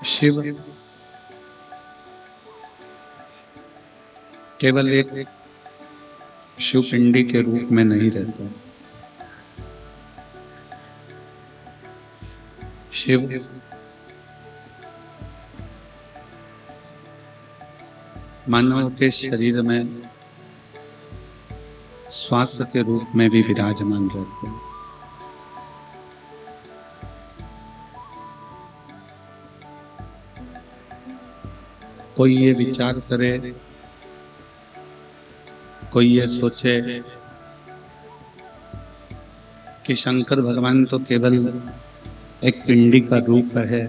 शिव केवल एक शिव पिंडी के रूप में नहीं रहता। शिव मानव के शरीर में श्वास के रूप में भी विराजमान रहते हैं। कोई ये विचार करे, कोई ये सोचे कि शंकर भगवान तो केवल एक पिंडी का रूप है,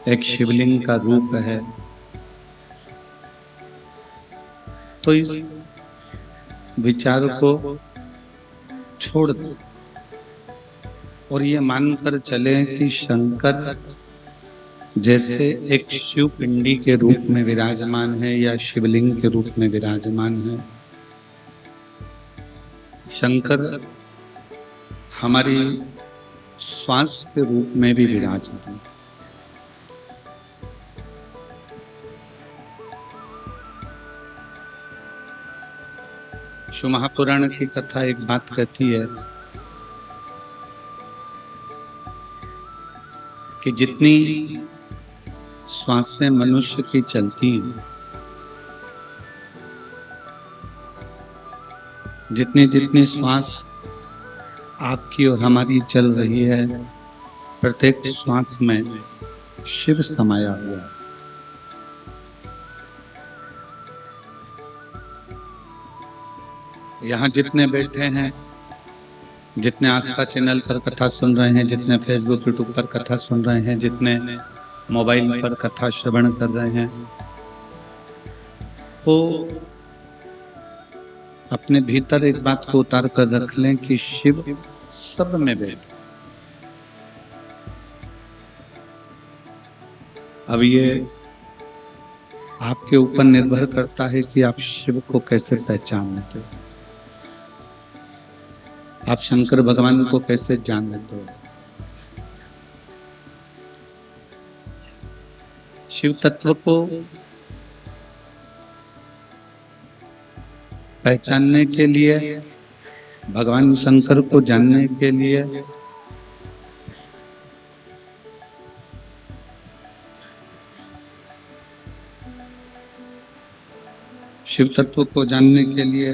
एक शिवलिंग का रूप है, तो इस विचार को छोड़ दो और ये मानकर चले कि शंकर जैसे एक शिव पिंडी के रूप में विराजमान है या शिवलिंग के रूप में विराजमान है, शंकर हमारी श्वास के रूप में भी विराजमान है। शिव महापुराण की कथा एक बात कहती है कि जितनी श्वासें मनुष्य की चलती हैं, जितनी जितनी श्वास आपकी और हमारी चल रही है, प्रत्येक श्वास में शिव समाया हुआ है। यहाँ जितने बैठे हैं, जितने आस्था चैनल पर कथा सुन रहे हैं, जितने फेसबुक यूट्यूब पर कथा सुन रहे हैं, जितने मोबाइल पर कथा श्रवण कर रहे हैं, वो अपने भीतर एक बात को उतार कर रख लें कि शिव सब में बैठे। अब ये आपके ऊपर निर्भर करता है कि आप शिव को कैसे पहचानते हो, आप शंकर भगवान को कैसे जानते हो। शिव तत्व को पहचानने के लिए, भगवान शंकर को जानने के लिए शिव तत्व को जानने के लिए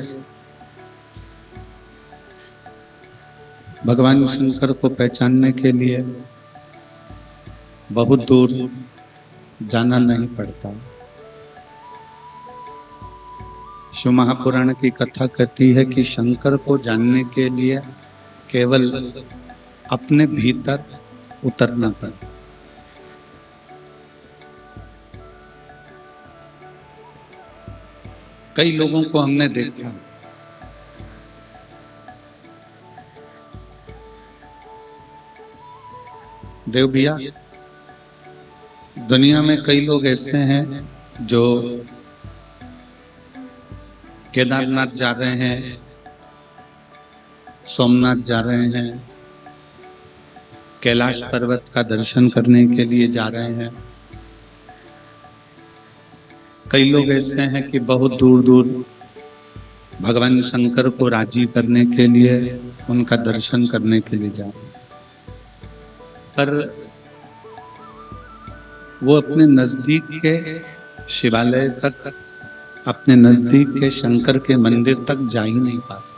भगवान शंकर को पहचानने के लिए बहुत दूर जाना नहीं पड़ता। शिव महापुराण की कथा कहती है कि शंकर को जानने के लिए केवल अपने भीतर उतरना पड़ता। कई लोगों को हमने देखा, देव भैया, दुनिया में कई लोग ऐसे हैं जो केदारनाथ जा रहे हैं, सोमनाथ जा रहे हैं, कैलाश पर्वत का दर्शन करने के लिए जा रहे हैं। कई लोग ऐसे हैं कि बहुत दूर दूर भगवान शंकर को राजी करने के लिए, उनका दर्शन करने के लिए जा रहे हैं, पर वो अपने नजदीक के शिवालय तक, अपने नजदीक के शंकर के मंदिर तक जा ही नहीं पाते।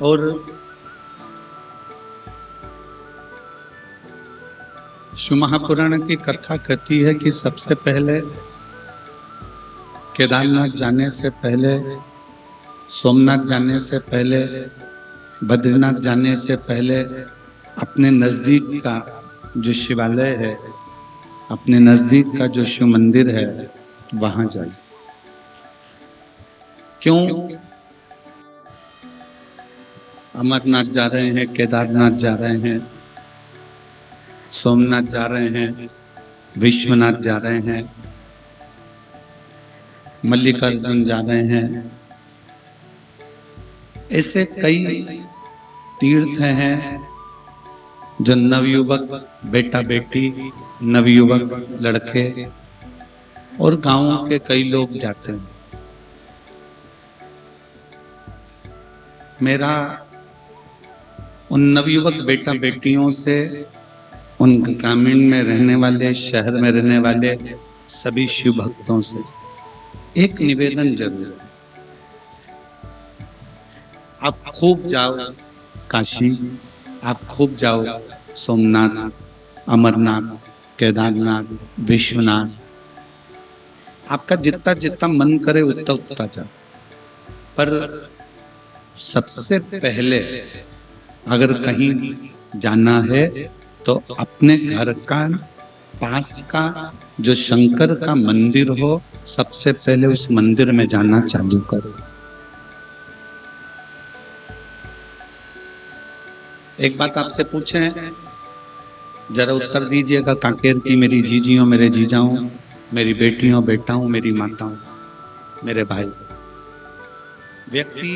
और शिव महापुराण की कथा कहती है कि सबसे पहले केदारनाथ जाने से पहले, सोमनाथ जाने से पहले, बद्रीनाथ जाने से पहले अपने नजदीक का जो शिवालय है, अपने नजदीक का जो शिव मंदिर है, वहां जाए। क्यों? अमरनाथ जा रहे हैं, केदारनाथ जा रहे हैं, सोमनाथ जा रहे हैं, विश्वनाथ जा रहे हैं, मल्लिकार्जुन जा रहे हैं, ऐसे कई तीर्थ हैं जो नवयुवक बेटा बेटी, नवयुवक लड़के और गांवों के कई लोग जाते हैं। मेरा उन नवयुवक बेटा बेटियों से, उन ग्रामीण में रहने वाले, शहर में रहने वाले सभी शिव भक्तों से एक निवेदन जरूर है। आप खूब जाओ काशी, आप खूब जाओ सोमनाथ, अमरनाथ, केदारनाथ, विश्वनाथ, आपका जितना जितना मन करे उतना उतना जाओ। पर सबसे पहले अगर कहीं जाना है तो अपने घर का पास का जो शंकर का मंदिर हो, सबसे पहले उस मंदिर में जाना चालू करो। एक बात आपसे पूछें, जरा उत्तर दीजिएगा कांकेर की मेरी जीजियों, मेरे जीजाओं, मेरी बेटियों बेटाओं, मेरी माताओं, मेरे भाई। व्यक्ति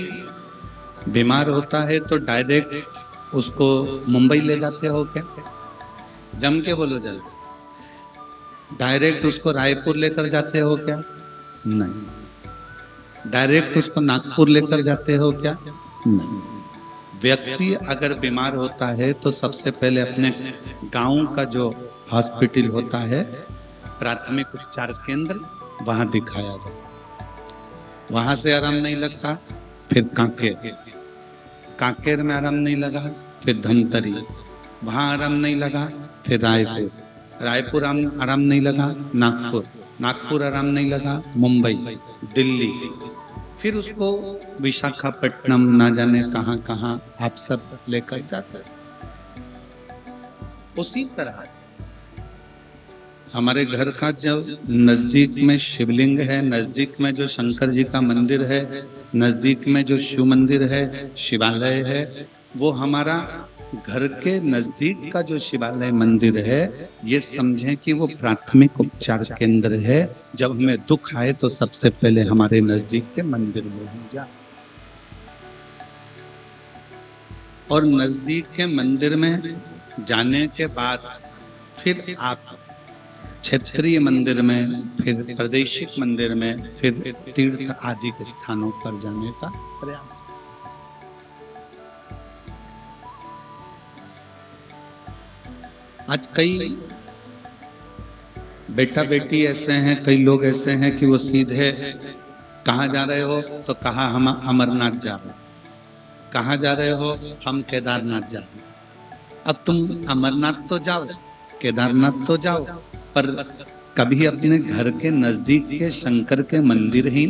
बीमार होता है तो डायरेक्ट उसको मुंबई ले जाते हो क्या? जम के बोलो जल्दी। डायरेक्ट उसको रायपुर लेकर जाते हो क्या? नहीं। डायरेक्ट उसको नागपुर लेकर जाते हो क्या? नहीं। व्यक्ति अगर बीमार होता है तो सबसे पहले अपने गांव का जो हॉस्पिटल होता है, प्राथमिक उपचार केंद्र, वहां दिखाया जाए। वहां से आराम नहीं लगता, फिर कांकेर, कांकेर में आराम नहीं लगा, फिर धमतरी, वहां आराम नहीं लगा, फिर रायपुर, रायपुर आराम नहीं लगा, नागपुर, नागपुर आराम नहीं लगा, मुंबई, दिल्ली, फिर उसको विशाखापट्टनम, ना जाने कहां कहां आप सब लेकर जाते। उसी तरह हमारे घर का जो नजदीक में शिवलिंग है, नजदीक में जो शंकर जी का मंदिर है, नजदीक में जो शिव मंदिर है, शिवालय है, वो हमारा घर के नजदीक का जो शिवालय मंदिर है, ये समझें कि वो प्राथमिक उपचार केंद्र है। जब हमें दुख आए तो सबसे पहले हमारे नजदीक के मंदिर में ही जाए। और नजदीक के मंदिर में जाने के बाद फिर आप क्षेत्रीय मंदिर में, फिर प्रादेशिक मंदिर में, फिर तीर्थ आदि के स्थानों पर जाने का प्रयास। आज कई बेटा बेटी ऐसे हैं, कई लोग ऐसे हैं कि वो सीधे कहाँ जा रहे हो तो कहा हम अमरनाथ जा रहे, कहाँ जा रहे हो, हम केदारनाथ जा रहे। अब तुम अमरनाथ तो जाओ, केदारनाथ तो जाओ, पर कभी अपने घर के नजदीक के शंकर के मंदिर ही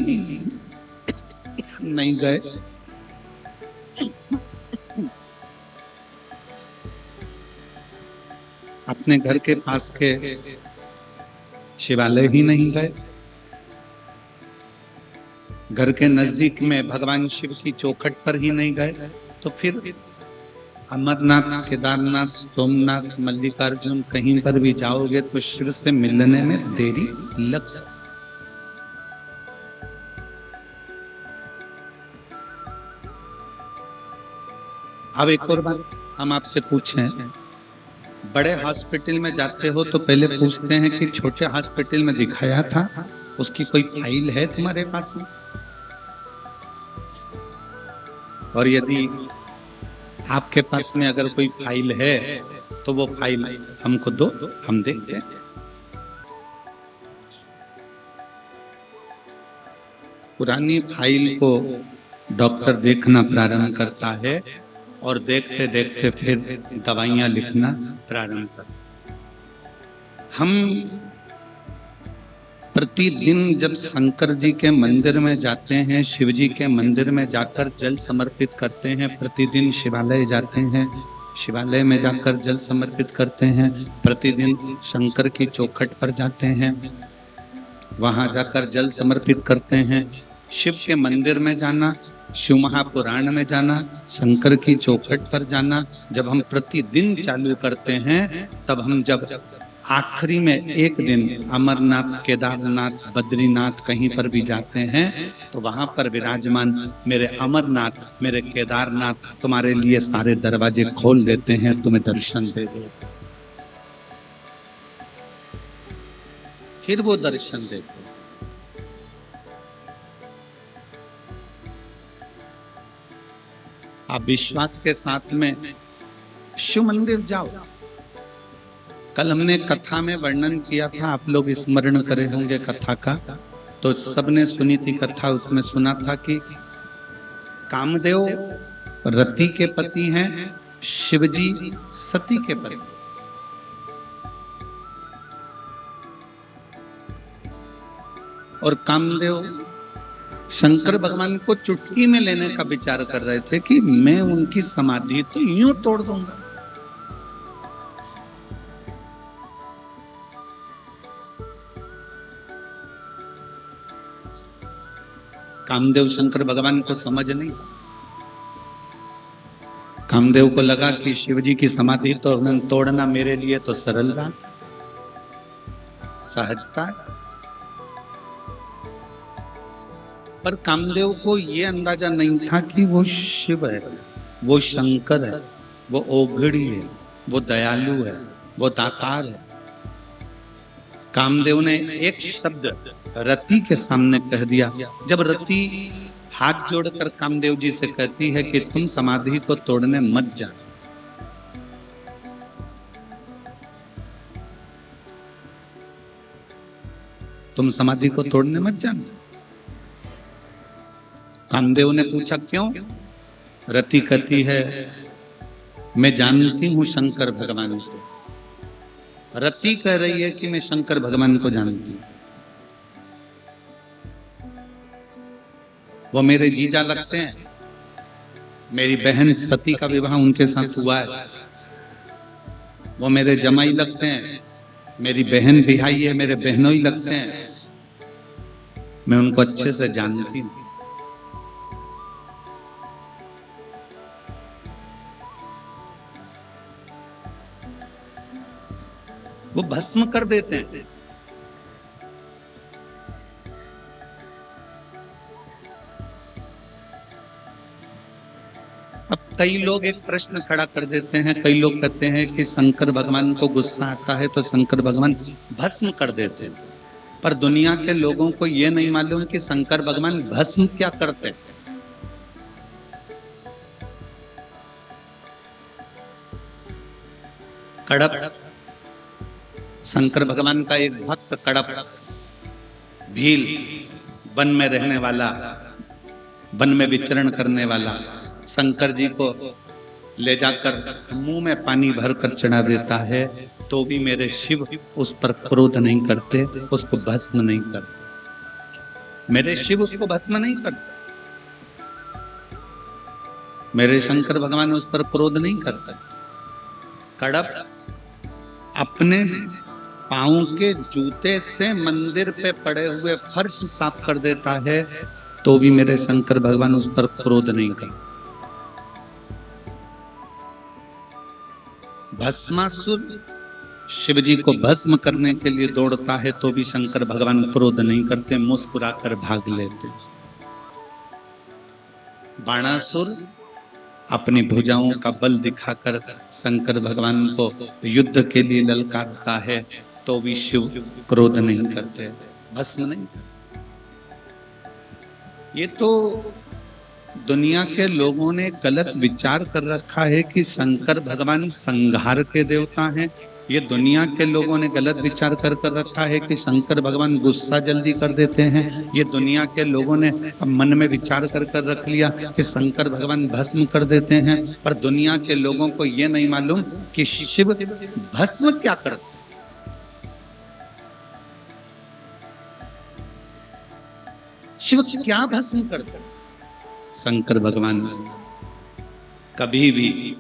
नहीं गए। अपने घर के पास के शिवालय ही नहीं गए, घर के नजदीक में भगवान शिव की चौखट पर ही नहीं गए, तो फिर अमरनाथ, केदारनाथ, सोमनाथ, मल्लिकार्जुन कहीं पर भी जाओगे तो शिव से मिलने में देरी लग सकती। अब एक और बात हम आपसे पूछें, बड़े हॉस्पिटल में जाते हो तो पहले पूछते हैं कि छोटे हॉस्पिटल में दिखाया था, उसकी कोई फाइल है तुम्हारे पास में? और यदि आपके पास में अगर कोई फाइल है तो वो फाइल हमको दो, हम देखते हैं। पुरानी फाइल को डॉक्टर देखना प्रारंभ करता है और देखते देखते फिर दवाइयां लिखना प्रारंभ करता। हम प्रतिदिन जब शंकर जी के मंदिर में जाते हैं, शिव जी के मंदिर में जाकर जल समर्पित करते हैं, प्रतिदिन शिवालय जाते हैं, शिवालय में जाकर जल समर्पित करते हैं, प्रतिदिन शंकर की चौखट पर जाते हैं, वहां जाकर जल समर्पित करते हैं। शिव के मंदिर में जाना, शिव महापुराण में जाना, शंकर की चौखट पर जाना, जब हम प्रतिदिन चालू करते हैं, तब हम जब आखिरी में एक दिन अमरनाथ, केदारनाथ, बद्रीनाथ कहीं पर भी जाते हैं तो वहां पर विराजमान मेरे अमरनाथ, मेरे केदारनाथ तुम्हारे लिए सारे दरवाजे खोल देते हैं, तुम्हें दर्शन दे दो। फिर वो दर्शन देते। आप विश्वास के साथ में शिव मंदिर जाओ। कल हमने कथा में वर्णन किया था, आप लोग स्मरण करे होंगे कथा का, तो सबने सुनी थी कथा। उसमें सुना था कि कामदेव रति के पति हैं, शिवजी सती के पति। और कामदेव शंकर भगवान को चुटकी में लेने का विचार कर रहे थे कि मैं उनकी समाधि तो यूं तोड़ दूंगा। कामदेव शंकर भगवान को समझ नहीं। कामदेव को लगा कि शिवजी की समाधि तोड़ना मेरे लिए तो सरल बात, सहजता है। पर कामदेव को यह अंदाजा नहीं था कि वो शिव है, वो शंकर है, वो ओघड़ी है, वो दयालु है, वो दातार है। कामदेव ने एक शब्द रति के सामने कह दिया। जब रति हाथ जोड़कर कामदेव जी से कहती है कि तुम समाधि को तोड़ने मत जा, तुम समाधि को तोड़ने मत जाना। कामदेव ने पूछा क्यों? रति कहती है मैं जानती हूं शंकर भगवान को। रति कह रही है कि मैं शंकर भगवान को जानती हूं, वो मेरे जीजा लगते हैं। मेरी बहन सती का विवाह उनके साथ हुआ है, वो मेरे जमाई लगते हैं। मेरी बहन बिहाई है, मेरे बहनोई लगते हैं। मैं उनको अच्छे से जानती हूं। वो भस्म कर देते हैं। अब कई लोग एक प्रश्न खड़ा कर देते हैं, कई लोग कहते हैं कि शंकर भगवान को गुस्सा आता है तो शंकर भगवान भस्म कर देते हैं। पर दुनिया के लोगों को यह नहीं मालूम कि शंकर भगवान भस्म क्या करते हैं। कड़प, शंकर भगवान का एक भक्त कड़प भील, वन में रहने वाला, वन में विचरण करने वाला, शंकर जी को ले जाकर मुंह में पानी भरकर चढ़ा देता है तो भी मेरे शिव उस पर क्रोध नहीं करते, उसको भस्म नहीं करते। मेरे शिव उसको भस्म नहीं करते, मेरे शंकर भगवान उस पर क्रोध नहीं करते। कड़प अपने पांव के जूते से मंदिर पे पड़े हुए फर्श साफ कर देता है तो भी मेरे शंकर भगवान उस पर क्रोध नहीं करते। भस्मासुर शिवजी को भस्म करने के लिए दौड़ता है तो भी शंकर भगवान क्रोध नहीं करते, मुस्कुराकर भाग लेते। बाणासुर अपनी भुजाओं का बल दिखाकर शंकर भगवान को युद्ध के लिए ललकारता है तो भी शिव क्रोध नहीं करते, भस्म नहीं करते। ये तो दुनिया के लोगों ने गलत विचार कर रखा है कि शंकर भगवान संहार के देवता हैं। ये दुनिया के लोगों ने गलत विचार कर रखा है कि शंकर भगवान गुस्सा जल्दी कर देते हैं। ये दुनिया के लोगों ने मन में विचार कर रख लिया कि शंकर भगवान भस्म कर देते हैं। पर दुनिया के लोगों को ये नहीं मालूम कि शिव भस्म क्या करते। शिव क्या भस्म करते? शंकर भगवान कभी भी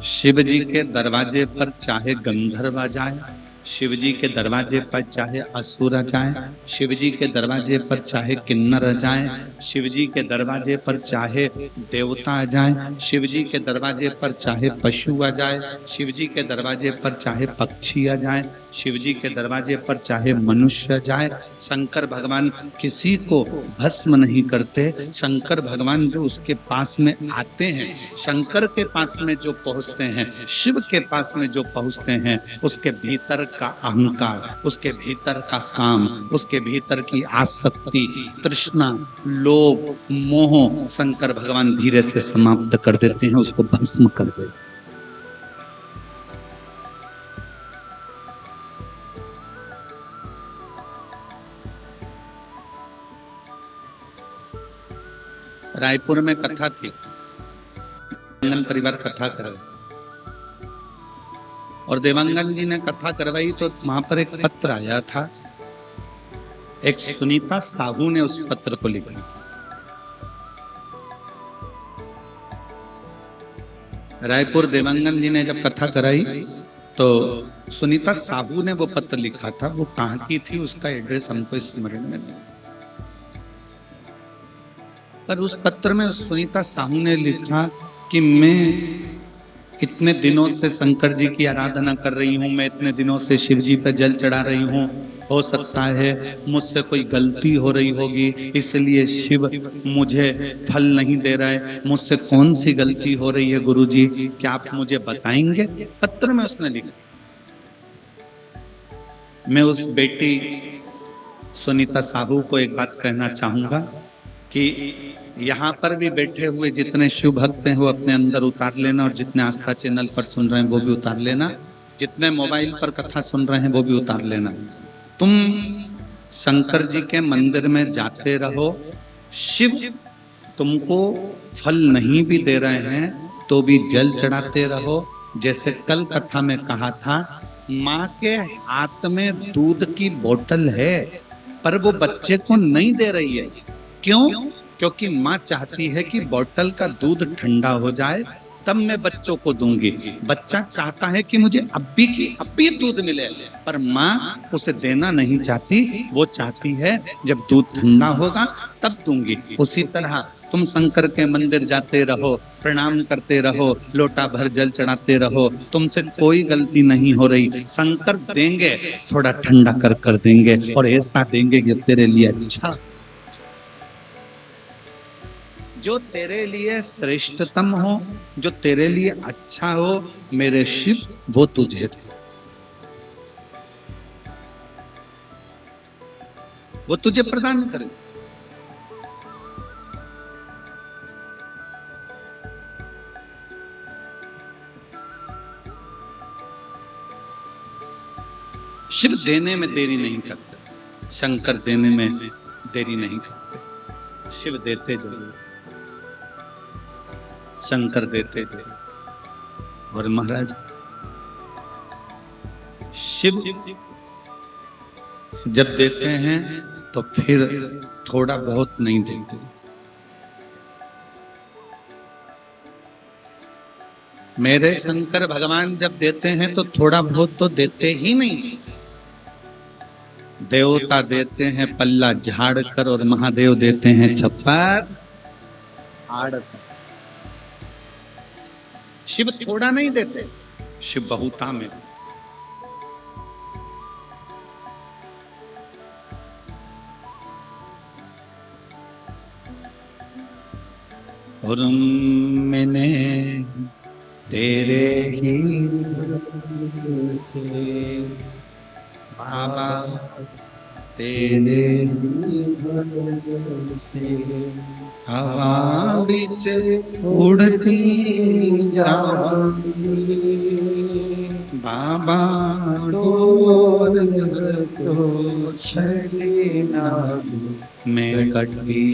शिव जी के दरवाजे पर चाहे गंधर्व आ जाए, शिव जी के दरवाजे पर चाहे असुर आ जाए, शिव जी के दरवाजे पर चाहे किन्नर आ जाए, शिव जी के दरवाजे पर चाहे देवता आ जाए, शिव जी के दरवाजे पर चाहे पशु आ जाए, शिव जी के दरवाजे पर चाहे पक्षी आ जाए, शिव जी के दरवाजे पर चाहे मनुष्य आ जाए, शंकर भगवान किसी को भस्म नहीं करते। शंकर भगवान जो उसके पास में आते हैं, शंकर के पास में जो पहुंचते हैं, शिव के पास में जो पहुंचते हैं, उसके भीतर का अहंकार, उसके भीतर का काम, उसके भीतर की आसक्ति, तृष्णा, लोभ, मोह शंकर भगवान धीरे से समाप्त कर देते हैं, उसको भस्म कर देते हैं। रायपुर में कथा थी, देवांगन परिवार कथा करवाई और देवांगन जी ने कथा करवाई तो वहां पर एक पत्र आया था। एक सुनीता साहू ने उस पत्र को लिखा था। रायपुर देवांगन जी ने जब कथा कराई तो सुनीता साहू ने वो पत्र लिखा था। वो कहाँ की थी उसका एड्रेस हमको स्मरण में नहीं, पर उस पत्र में सुनीता साहू ने लिखा कि मैं इतने दिनों से शंकर जी की आराधना कर रही हूँ, मैं इतने दिनों से शिव जी पर जल चढ़ा रही हूँ, हो सकता है मुझसे कोई गलती हो रही होगी, इसलिए शिव मुझे फल नहीं दे रहा है। मुझसे कौन सी गलती हो रही है गुरुजी, क्या आप मुझे बताएंगे? पत्र में उसने लिखा। मैं उस बेटी सुनीता साहू को एक बात कहना चाहूंगा कि यहाँ पर भी बैठे हुए जितने शिव भक्त हैं वो अपने अंदर उतार लेना, और जितने आस्था चैनल पर सुन रहे हैं वो भी उतार लेना, जितने मोबाइल पर कथा सुन रहे हैं वो भी उतार लेना। तुम शंकर जी के मंदिर में जाते रहो, शिव तुमको फल नहीं भी दे रहे हैं तो भी जल चढ़ाते रहो। जैसे कल कथा में कहा था, माँ के हाथ में दूध की बोतल है पर वो बच्चे को नहीं दे रही है। क्यों? क्योंकि माँ चाहती है कि बोतल का दूध ठंडा हो जाए तब मैं बच्चों को दूंगी। बच्चा चाहता है कि मुझे अभी दूध मिले, पर माँ उसे देना नहीं चाहती, वो चाहती है जब दूध ठंडा होगा तब दूंगी। उसी तरह तुम शंकर के मंदिर जाते रहो, प्रणाम करते रहो, लोटा भर जल चढ़ाते रहो, तुमसे कोई गलती नहीं हो रही। शंकर देंगे, थोड़ा ठंडा कर कर देंगे, और ऐसा देंगे कि तेरे लिए अच्छा, जो तेरे लिए श्रेष्ठतम हो, जो तेरे लिए अच्छा हो, मेरे शिव वो तुझे दे, वो तुझे प्रदान करे। शिव देने में देरी नहीं करते, शंकर देने में देरी नहीं करते। शिव देते जरूर, शंकर देते थे। और महाराज शिव जब देते हैं तो फिर थोड़ा बहुत नहीं देते। मेरे शंकर भगवान जब देते हैं तो थोड़ा बहुत तो देते ही नहीं। देवता देते हैं पल्ला झाड़ कर, और महादेव देते हैं छप्पर आड़ कर। शिव थोड़ा नहीं देते, शिव बहुता में। और मैंने तेरे ही से बाबा, तेरे से हवा बिच उड़ती जाऊंगी, बाबा डोर तो छड़ी ना मैं कटी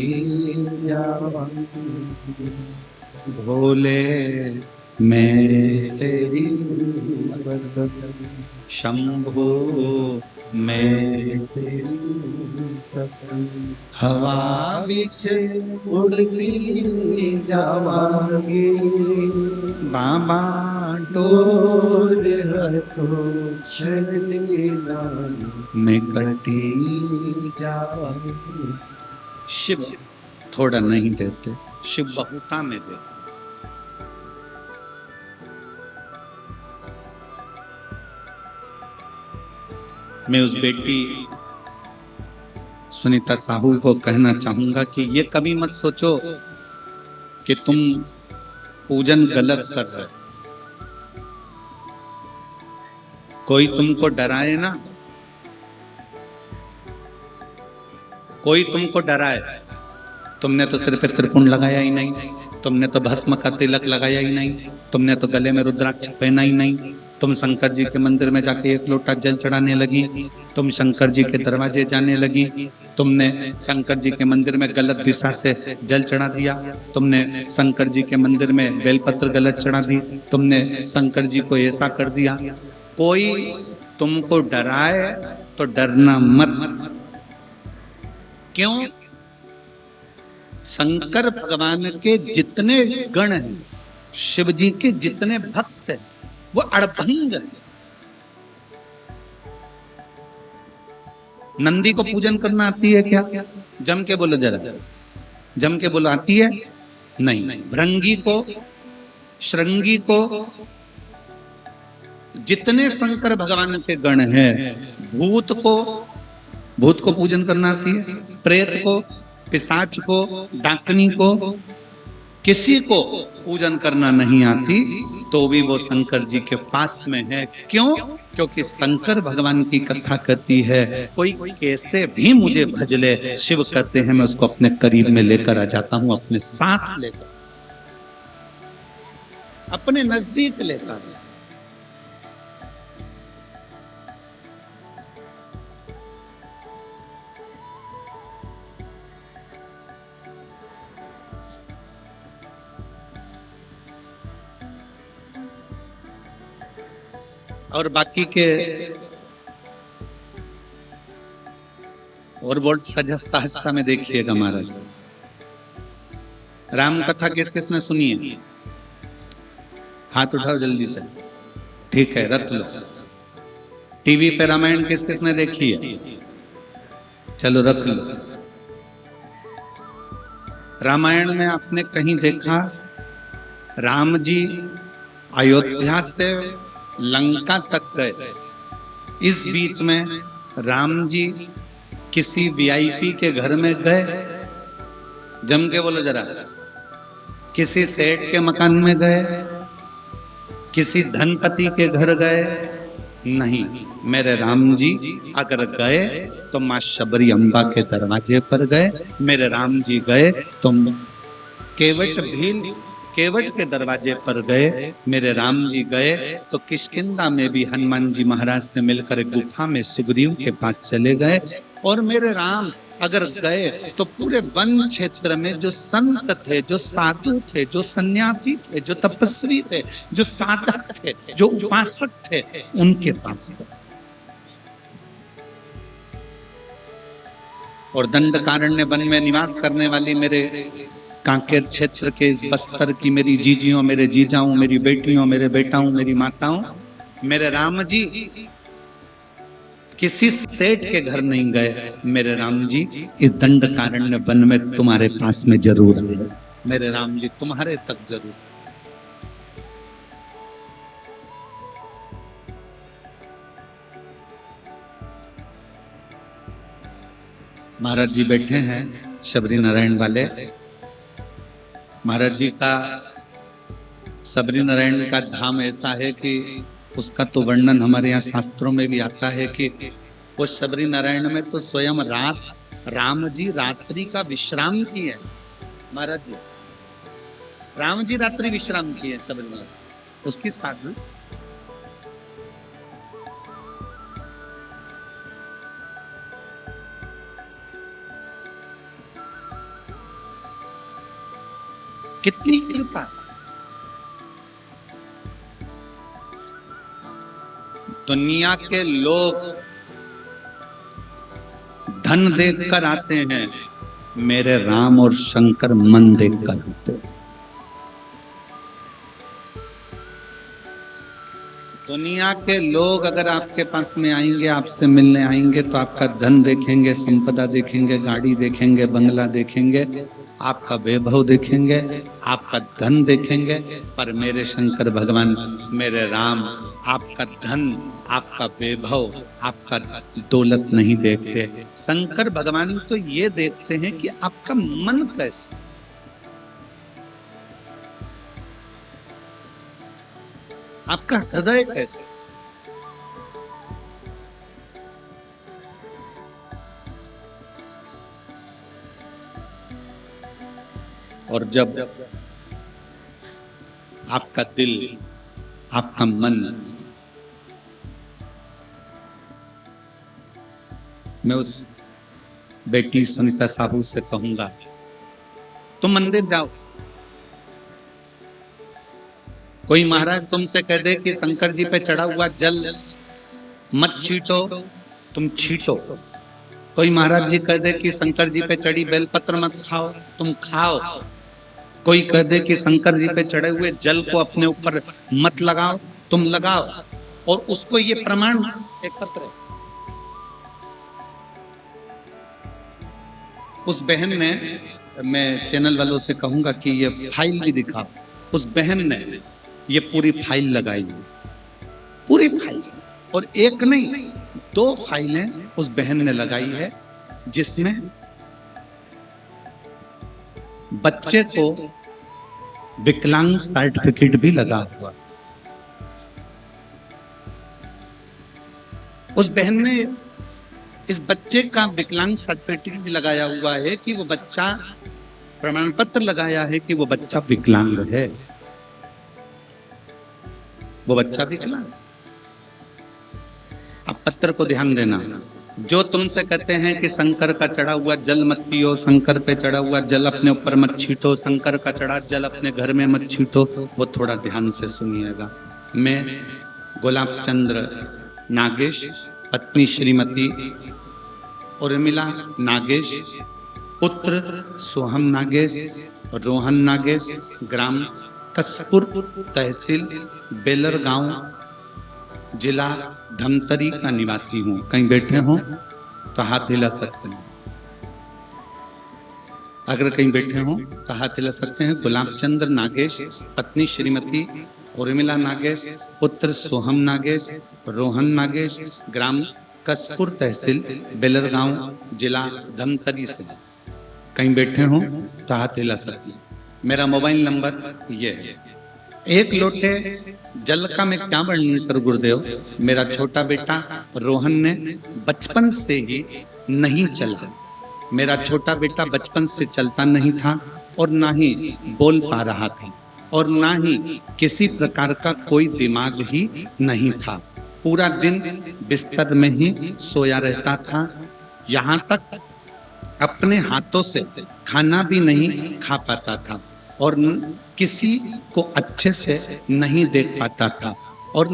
जाऊंगी, भोले मैं तेरी शंभो मैं तेरी हवा बिच उड़ती जावांगी, बाबा डोर तो छड़ी ना मैं कटी जावांगी। शिव थोड़ा नहीं देते, शिव बहुता में देते। मैं उस बेटी सुनीता साहू को कहना चाहूंगा कि ये कभी मत सोचो कि तुम पूजन गलत कर रहे हो। कोई तुमको डराए ना, कोई तुमको डराए, तुमने तो सिर पे त्रिपुंड लगाया ही नहीं, तुमने तो भस्म का तिलक लगाया ही नहीं, तुमने तो गले में रुद्राक्ष पहना ही नहीं, तुम शंकर जी के मंदिर में जाके एक लोटा जल चढ़ाने लगी, तुम शंकर जी के दरवाजे जाने लगी, तुमने शंकर जी के मंदिर में गलत दिशा से जल चढ़ा दिया, तुमने शंकर जी के मंदिर में बेलपत्र गलत चढ़ा दी, तुमने शंकर जी को ऐसा कर दिया। कोई तुमको डराए तो डरना मत। क्यों? शंकर भगवान के जितने गण हैं, शिव जी के जितने भक्त हैं, वो अड़भंग है। नंदी को पूजन करना आती है क्या? जम के बोलो जरा, जम के बोलो आती है? नहीं। भृंगी को, श्रृंगी को, जितने शंकर भगवान के गण हैं, भूत को पूजन करना आती है? प्रेत को, पिशाच को, डाकनी को, किसी को पूजन करना नहीं आती, तो भी वो शंकर जी के पास में है। क्यों? क्योंकि शंकर भगवान की कथा कहती है, कोई कैसे भी मुझे भज ले, शिव कहते हैं मैं उसको अपने करीब में लेकर आ जाता हूं, अपने साथ लेकर, अपने नजदीक लेकर। और बाकी के और बहुत सहजता में देखिएगा महाराज। राम कथा किस किसने सुनी है? हाथ उठाओ जल्दी से। ठीक है, रख लो। टीवी पे रामायण किस किसने देखी है? चलो रख लो। रामायण में आपने कहीं देखा राम जी अयोध्या से लंका तक गए, इस बीच में राम जी किसी वीआईपी के घर में गए? जम के बोलो जरा। किसी सेठ के मकान में गए? किसी धनपति के घर गए? नहीं। मेरे राम जी अगर गए तो मां शबरी अम्बा के दरवाजे पर गए। मेरे राम जी गए तो केवट के दरवाजे पर गए। मेरे राम जी गए तो किष्किंधा में भी हनुमान जी महाराज से मिलकर गुफा में सुग्रीव के पास चले गए। और मेरे राम अगर गए तो पूरे वन क्षेत्र में जो संत थे, जो साधु थे, जो सन्यासी थे, जो तपस्वी थे, जो साधक थे, जो उपासक थे, उनके पास गए। और दंडकारण्य वन में निवास करने वाली मेरे कांकेर क्षेत्र के इस बस्तर की मेरी जीजियों, मेरे जीजाओं, मेरी बेटियों, मेरे बेटाओं, मेरी माताओं, मेरे राम जी किसी सेठ के घर नहीं गए। मेरे राम जी इस दंडकारण्य वन में तुम्हारे पास में जरूर आए। मेरे राम जी तुम्हारे तक जरूर। महाराज जी बैठे हैं शबरी नारायण वाले। महाराज जी का शबरी नारायण का धाम ऐसा है कि उसका तो वर्णन हमारे यहाँ शास्त्रों में भी आता है कि वो शबरी नारायण में तो स्वयं राम जी रात्रि का विश्राम किए। महाराज जी राम जी रात्रि विश्राम किए शबरी नारायण, उसकी साधना। कितनी कृपा। दुनिया के लोग धन देखकर आते हैं, मेरे राम और शंकर मन देखकर आते हैं। दुनिया के लोग अगर आपके पास में आएंगे, आपसे मिलने आएंगे, तो आपका धन देखेंगे, संपदा देखेंगे, गाड़ी देखेंगे, बंगला देखेंगे, आपका वैभव देखेंगे, आपका धन देखेंगे, पर मेरे शंकर भगवान, मेरे राम आपका धन, आपका वैभव, आपका दौलत नहीं देखते। शंकर भगवान तो ये देखते हैं कि आपका मन कैसा, आपका हृदय कैसा। और जब आपका दिल, आपका मन, मैं उस बेटी सुनीता साहू से कहूंगा, तुम मंदिर जाओ, कोई महाराज तुमसे कह दे कि शंकर जी पे चढ़ा हुआ जल मत छीटो, तुम छीटो। कोई महाराज जी कह दे कि शंकर जी पे चढ़ी बेलपत्र मत खाओ, तुम खाओ। कोई कह दे कि शंकर जी पे चढ़े हुए जल को अपने ऊपर मत लगाओ, तुम लगाओ। और उसको ये प्रमाण एक पत्र है। उस बहन ने, मैं चैनल वालों से कहूंगा कि ये फाइल भी दिखाओ। उस बहन ने ये पूरी फाइल लगाई, पूरी फाइल, और एक नहीं 2 फाइलें उस बहन ने लगाई है, जिसमें बच्चे को विकलांग सर्टिफिकेट भी लगा हुआ। उस बहन ने इस बच्चे का विकलांग सर्टिफिकेट भी लगाया हुआ है कि वो बच्चा, प्रमाण पत्र लगाया है कि वो बच्चा विकलांग है, वो बच्चा विकलांग। अब पत्र को ध्यान देना, जो तुमसे कहते हैं कि शंकर का चढ़ा हुआ जल मत पियो, शंकर पे चढ़ा हुआ जल अपने ऊपर मत छीटो, शंकर का चढ़ा जल अपने घर में मत छीटो, वो थोड़ा ध्यान से सुनिएगा। मैं गुलाब चंद्र नागेश, पत्नी श्रीमती उर्मिला नागेश, पुत्र सोहम नागेश, रोहन नागेश, ग्राम कसपुर, तहसील बेलर गांव, जिला धमतरी का निवासी हूं। कहीं बैठे हो तो हाथ हिला सकते हैं, अगर कहीं बैठे हो तो हाथ हिला सकते हैं। गुलाब चंद्र नागेश, पत्नी श्रीमती उर्मिला नागेश, पुत्र सोहम नागेश, रोहन नागेश, ग्राम कसपुर, तहसील बेलर गांव, जिला धमतरी से। कहीं बैठे हो तो हाथ हिला सकते हैं। मेरा मोबाइल नंबर ये है। एक लोटे जल का मैं क्या वर्णन कर गुरुदेव, मेरा छोटा बेटा रोहन ने बचपन से ही नहीं चला। मेरा छोटा बेटा बचपन से चलता नहीं था, और ना ही बोल पा रहा था, और ना ही किसी प्रकार का कोई दिमाग ही नहीं था। पूरा दिन बिस्तर में ही सोया रहता था, यहाँ तक अपने हाथों से खाना भी नहीं खा पाता था, और किसी को अच्छे से नहीं देख पाता था। और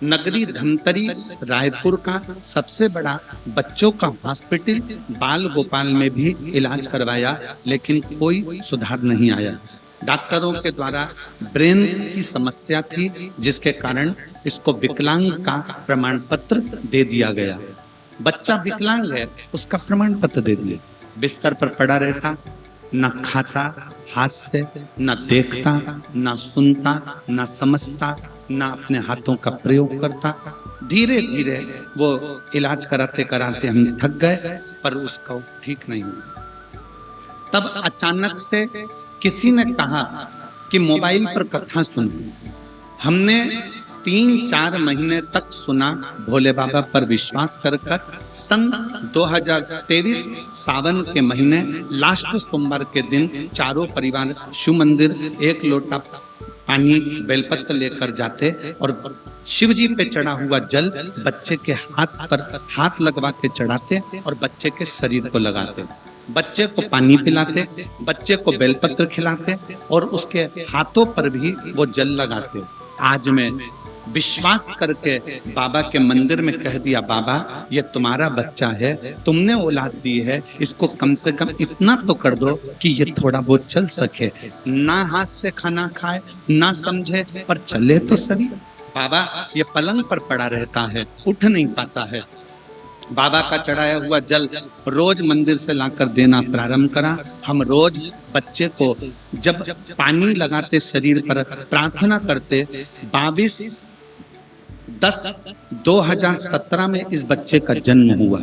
नगरी धमतरी रायपुर का सबसे बड़ा बच्चों का हॉस्पिटल बाल गोपाल में भी इलाज करवाया, लेकिन कोई सुधार नहीं आया। डॉक्टरों के द्वारा ब्रेन की समस्या थी, जिसके कारण इसको विकलांग का प्रमाण पत्र दे दिया गया। बच्चा विकलांग है, उसका प्रमाण पत्र दे दिया। बिस्तर पर पड़ा रहता, न खाता हाथ से, न देखता, न सुनता, न समझता, न अपने हाथों का प्रयोग करता। धीरे धीरे वो इलाज कराते कराते हम थक गए, पर उसका ठीक नहीं हुआ। तब अचानक से किसी ने कहा कि मोबाइल पर कथा सुनो। हमने 3-4 महीने तक सुना, भोले बाबा पर विश्वास कर सन 2023 सावन के महीने लास्ट सोमवार के दिन चारों परिवार शिव मंदिर 1 लोटा पानी बेलपत्र लेकर जाते, और शिव जी पे चढ़ा हुआ जल बच्चे के हाथ पर हाथ लगवा के चढ़ाते, और बच्चे के शरीर को लगाते, बच्चे को पानी पिलाते, बच्चे को बेलपत्र खिलाते, और उसके हाथों पर भी वो जल लगाते। आज मैं विश्वास करके बाबा के मंदिर में कह दिया, बाबा ये तुम्हारा बच्चा है, तुमने औलाद दी है, इसको कम से कम इतना तो कर दो कि ये थोड़ा बहुत चल सके। ना हाथ से खाना खाए, ना समझे, पर चले तो सही। बाबा ये पलंग पर पड़ा रहता है, उठ नहीं पाता है, बाबा का चढ़ाया हुआ जल रोज मंदिर से लाकर देना प्रारंभ करा। हम रोज बच्चे को जब पानी लगाते शरीर पर प्रार्थना करते। 22/10/2017 में इस बच्चे का जन्म हुआ।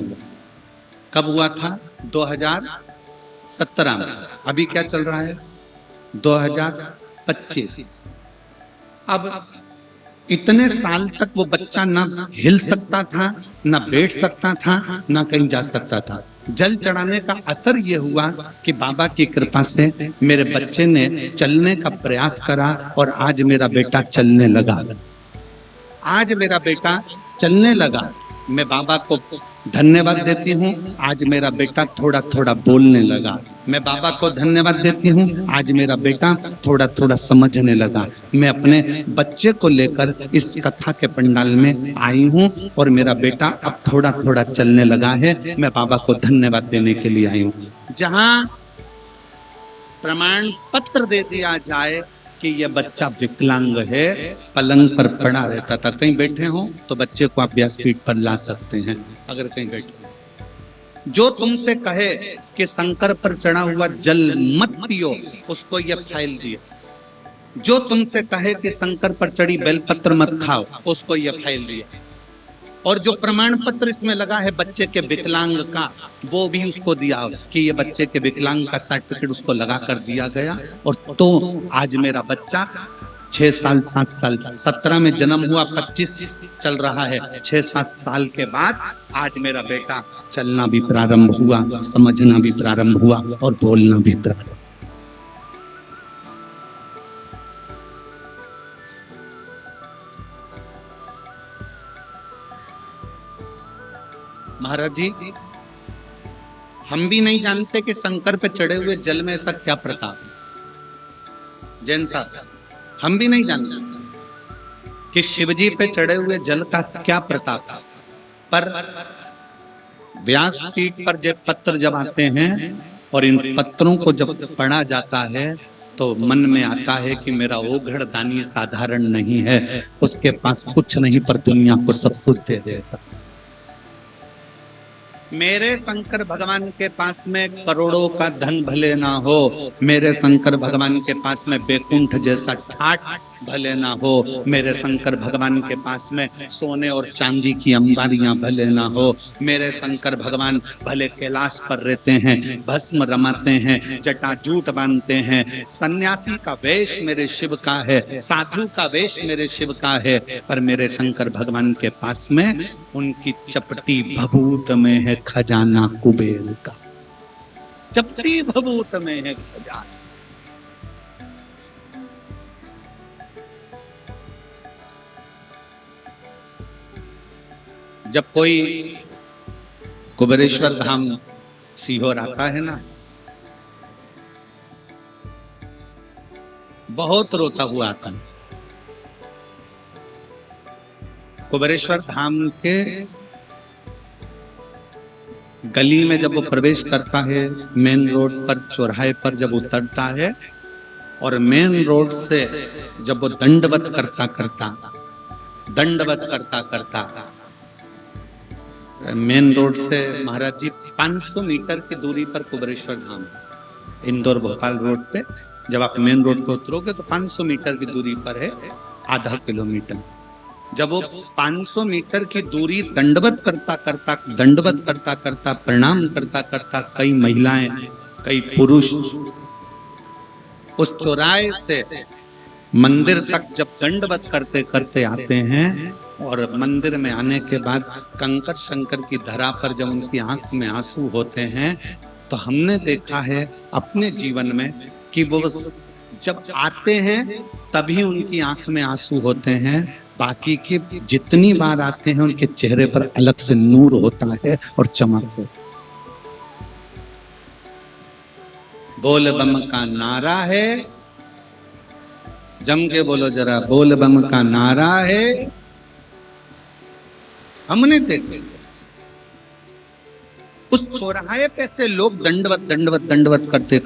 कब हुआ था? 2017 में। अभी क्या चल रहा है? 2025। अब इतने साल तक वो बच्चा ना हिल सकता था, ना बैठ सकता था, ना कहीं जा सकता था। जल चढ़ाने का असर ये हुआ कि बाबा की कृपा से मेरे बच्चे ने चलने का प्रयास करा और आज मेरा बेटा चलने लगा। आज मेरा बेटा चलने लगा। मैं बाबा को धन्यवाद देती हूँ। आज मेरा बेटा थोड़ा थोड़ा बोलने लगा। मैं बाबा को धन्यवाद देती हूँ। आज मेरा बेटा थोड़ा थोड़ा समझने लगा। मैं अपने बच्चे को लेकर इस कथा के पंडाल में आई हूँ और मेरा बेटा अब थोड़ा थोड़ा चलने लगा है। मैं बाबा को धन्यवाद देने के लिए आई हूँ। जहाँ प्रमाण पत्र दे दिया जाए कि यह बच्चा विकलांग है, पलंग पर पड़ा रहता था। कहीं बैठे हो तो बच्चे को आप व्यासपीठ पर ला सकते हैं। अगर कहीं बैठे हो, जो तुमसे कहे कि शंकर पर चढ़ा हुआ जल मत पियो, उसको यह फाइल दिया। जो तुमसे कहे कि शंकर पर चढ़ी बेलपत्र मत खाओ, उसको यह फाइल दिया। और जो प्रमाण पत्र इसमें लगा है बच्चे के विकलांग का, वो भी उसको दिया कि ये बच्चे के विकलांग का सर्टिफिकेट उसको लगा कर दिया गया। और तो आज मेरा बच्चा 6 साल 7 साल 17 में जन्म हुआ, 25 चल रहा है। 6-7 साल के बाद आज मेरा बेटा चलना भी प्रारंभ हुआ, समझना भी प्रारंभ हुआ और बोलना भी प्रारंभ। महाराज जी, हम भी नहीं जानते कि शंकर पे चढ़े हुए जल में ऐसा क्या प्रताप है। जैन साहब, हम भी नहीं जानते कि शिवजी पे चढ़े हुए जल का क्या प्रताप है। पर व्यासपीठ पर जब पत्र जब आते हैं और इन पत्रों को जब पढ़ा जाता है तो मन में आता है कि मेरा ओघड़ दानी साधारण नहीं है। उसके पास कुछ नहीं पर दुनिया को सब कुछ दे देता। मेरे शंकर भगवान के पास में करोड़ों का धन भले ना हो, मेरे शंकर भगवान के पास में बैकुंठ जैसा ठाट भले ना हो, मेरे शंकर भगवान के पास में सोने और चांदी की अंबारियां भले ना हो, मेरे शंकर भगवान भले कैलाश पर रहते हैं, भस्म रमाते हैं, जटाजूट बांधते हैं, सन्यासी का वेश मेरे शिव का है, साधु का वेश मेरे शिव का है, पर मेरे शंकर भगवान के पास में उनकी चपटी भभूत में है खजाना कुबेर का। चपटी भभूत में है खजाना। जब कोई कुबेरेश्वर धाम सीहोर आता है ना, बहुत रोता हुआ आता है। कुबेरेश्वर धाम के गली में जब वो प्रवेश करता है, मेन रोड पर चौराहे पर जब उतरता है और मेन रोड से जब वो दंडवत करता मेन रोड से महाराज जी 500 मीटर की दूरी पर कुबेरेश्वर धाम है। इंदौर भोपाल रोड पे जब आप मेन रोड पे उतरोगे तो 500 मीटर की दूरी पर है, आधा किलोमीटर। जब वो 500 मीटर की दूरी दंडवत करता प्रणाम करता कई महिलाएं कई पुरुष उस चौराहे से मंदिर तक जब दंडवत करते करते आते हैं और मंदिर में आने के बाद कंकर शंकर की धरा पर जब उनकी आंख में आंसू होते हैं, तो हमने देखा है अपने जीवन में कि वो जब आते हैं तभी उनकी आंख में आंसू होते हैं। बाकी के जितनी बार आते हैं उनके चेहरे पर अलग से नूर होता है और चमक होता है। बोल बम का नारा है, जम के बोलो जरा, बोल बम का नारा है। हमने देखा उस चौराहे पे से लोग दंडवत करते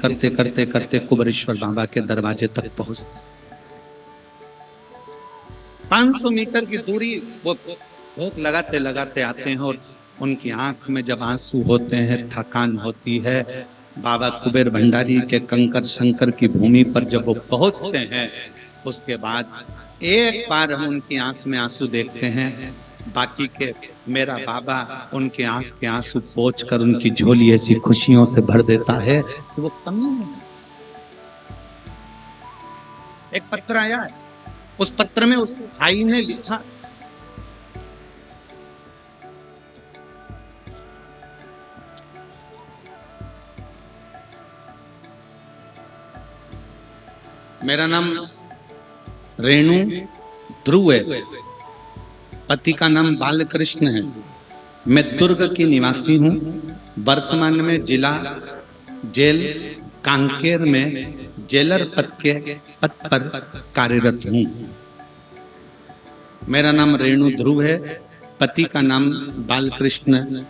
कुबेरेश्वर बाबा के दरवाजे तक पहुंचते। 500 मीटर की दूरी वो भोग लगाते आते हैं और उनकी आंख में जब आंसू होते हैं, थकान होती है, बाबा कुबेर भंडारी के कंकर शंकर की भूमि पर जब वो पहुंचते हैं, उसके बाद एक बार हम उनकी आंख में आंसू देखते हैं, बाकी के मेरा बाबा उनके आंख के आंसू पोंछ कर उनकी झोली ऐसी खुशियों से भर देता है कि वो कमी नहीं। एक पत्र आया है, उस पत्र में उस भाई ने लिखा, मेरा नाम रेणु ध्रुव है, पति का नाम बालकृष्ण है, मैं दुर्ग की निवासी हूं, वर्तमान में जिला जेल कांकेर में जेलर पद पर कार्यरत हूं। मेरा नाम रेणु ध्रुव है, पति का नाम बालकृष्ण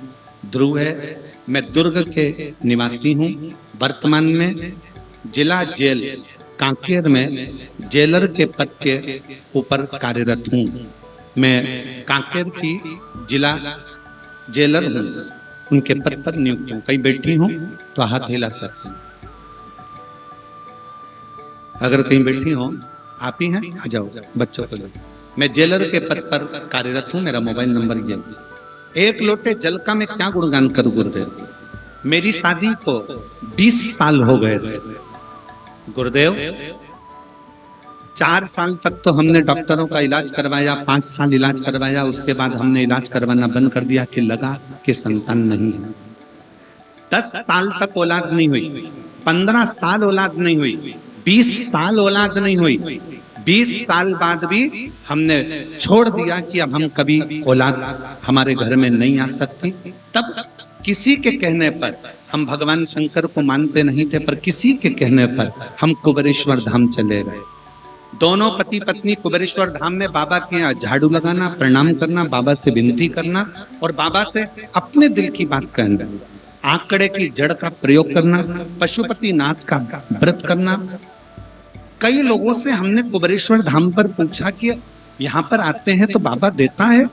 ध्रुव है, मैं दुर्ग के निवासी हूं, वर्तमान में जिला जेल कांकेर में जेलर के पद के ऊपर कार्यरत हूं। मैं कांकेर की जिला जेलर हूं, उनके पद पर नियुक्त हूं। कहीं बैठी हूं तो हाथ हिला सकते हैं, अगर कहीं बैठी हो, आप ही हैं, आ जाओ, बच्चों को ले। मैं जेलर के पद पर कार्यरत हूं, मेरा मोबाइल नंबर ये। एक लोटे जल का मैं क्या गुणगान करूं गुरुदेव, मेरी शादी को 20 साल हो गए थे गुरुदेव। 4 साल तक तो हमने डॉक्टरों का इलाज करवाया, 5 साल इलाज करवाया, उसके बाद हमने इलाज करवाना बंद कर दिया कि लगा कि संतान नहीं है। 10 साल तक औलाद नहीं हुई, 15 साल औलाद नहीं हुई, 20 साल औलाद नहीं हुई। 20 साल बाद भी हमने छोड़ दिया कि अब हम कभी औलाद हमारे घर में नहीं आ सकती। तब किसी के कहने पर, हम भगवान शंकर को मानते नहीं थे, पर किसी के कहने पर हम कुबेरेश्वर धाम चले गए। दोनों पति पत्नी कुबेरेश्वर धाम में बाबा के यहाँ झाड़ू लगाना, प्रणाम करना, बाबा से विनती करना और बाबा से अपने दिल की बात कहना, आंकड़े की जड़ का प्रयोग करना, पशुपति नाथ का व्रत करना। कई लोगों से हमने कुबेरेश्वर धाम पर पूछा कि यहाँ पर आते हैं तो बाबा देता है,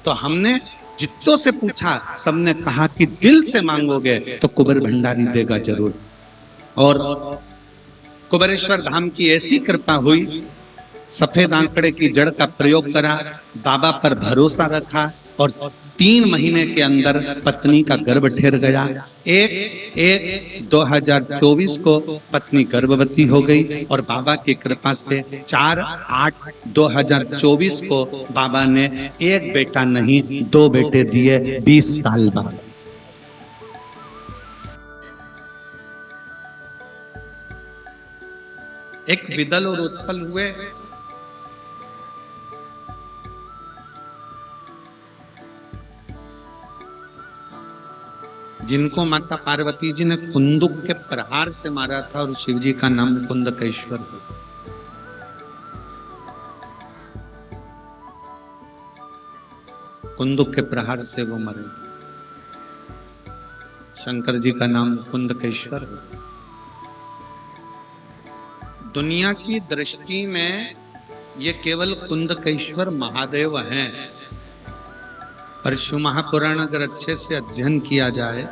तो हमने जितनों से पूछा सबने कहा कि दिल से मांगोगे तो कुबेर भंडारी देगा जरूर। और कुबेरेश्वर धाम की ऐसी कृपा हुई, सफेद आंकड़े की जड़ का प्रयोग करा, बाबा पर भरोसा रखा और 3 महीने के अंदर पत्नी का गर्भ ठहर गया। 1/1/2024 को पत्नी गर्भवती हो गई और बाबा की कृपा से 4/8/2024 को बाबा ने एक बेटा नहीं 2 बेटे दिए 20 साल बाद। एक विदल और उत्पल हुए, जिनको माता पार्वती जी ने कुंदुक के प्रहार से मारा था और शिव जी का नाम कुंदकेश्वर है। कुंदुक के प्रहार से वो मरे थे। शंकर जी का नाम कुंदकेश्वर है। दुनिया की दृष्टि में ये केवल कुंदकेश्वर महादेव हैं, पर शिव महापुराण अगर अच्छे से अध्ययन किया जाए,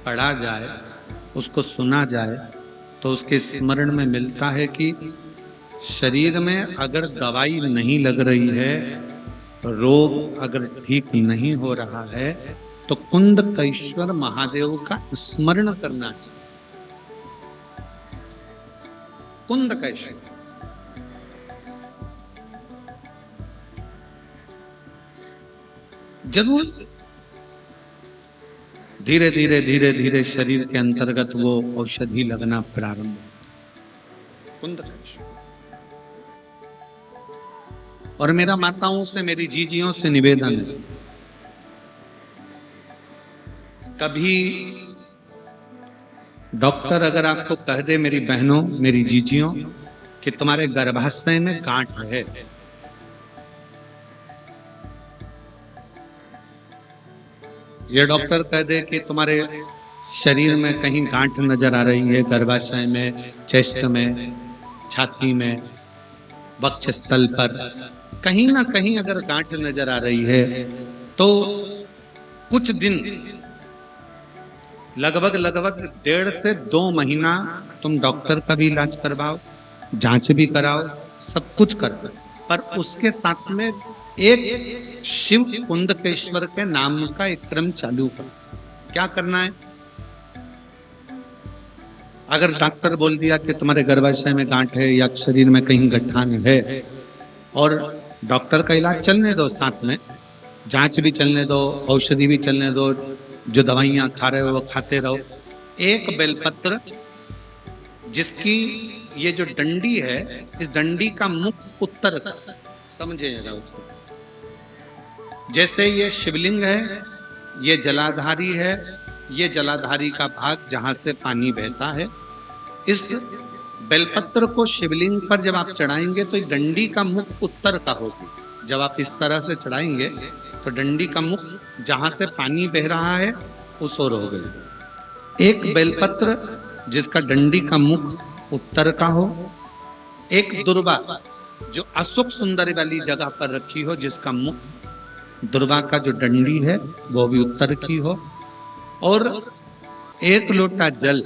पढ़ा जाए, उसको सुना जाए, तो उसके स्मरण में मिलता है कि शरीर में अगर दवाई नहीं लग रही है, रोग अगर ठीक नहीं हो रहा है, तो कुंदकेश्वर महादेव का स्मरण करना चाहिए। कुंदकेश्वर जरूर धीरे धीरे धीरे धीरे शरीर के अंतर्गत वो औषधि लगना प्रारंभ होता। कुंदकेश्वर। और मेरा माताओं से, मेरी जीजियों से निवेदन है, कभी डॉक्टर अगर आपको कह दे, मेरी बहनों, मेरी जीजियों, कि तुम्हारे गर्भाशय में गांठ है, ये डॉक्टर कह दे कि तुम्हारे शरीर में कहीं गांठ नजर आ रही है, गर्भाशय में, चेस्ट में, छाती में, वक्षस्थल पर कहीं ना कहीं अगर गांठ नजर आ रही है, तो कुछ दिन, लगभग 1.5 से 2 महीना तुम डॉक्टर का भी इलाज करवाओ, जांच भी कराओ, सब कुछ करो, पर उसके साथ में एक शिव कुंडकेश्वर के नाम का एक क्रम चालू करो। क्या करना है? अगर डॉक्टर बोल दिया कि तुम्हारे गर्भाशय में गांठ है या शरीर में कहीं गठान है, और डॉक्टर का इलाज चलने दो, साथ में जांच भी चलने दो, औषधि भी चलने दो, जो दवाइयां खा रहे हो वो खाते रहो। एक बेलपत्र जिसकी ये जो डंडी है, इस डंडी का मुख उत्तर, समझिएगा उसको, जैसे ये शिवलिंग है, ये जलाधारी है, ये जलाधारी का भाग जहां से पानी बहता है। इस बेलपत्र को शिवलिंग पर जब आप चढ़ाएंगे तो डंडी का मुख उत्तर का होगी। जब आप इस तरह से चढ़ाएंगे तो डंडी का मुख जहां से पानी बह रहा है उस ओर हो गए। एक बेलपत्र जिसका डंडी का मुख उत्तर का हो, एक दुर्वा जो अशोक सुंदरी वाली जगह पर रखी हो, जिसका मुख, दुर्वा का जो डंडी है वो भी उत्तर की हो, और एक लोटा जल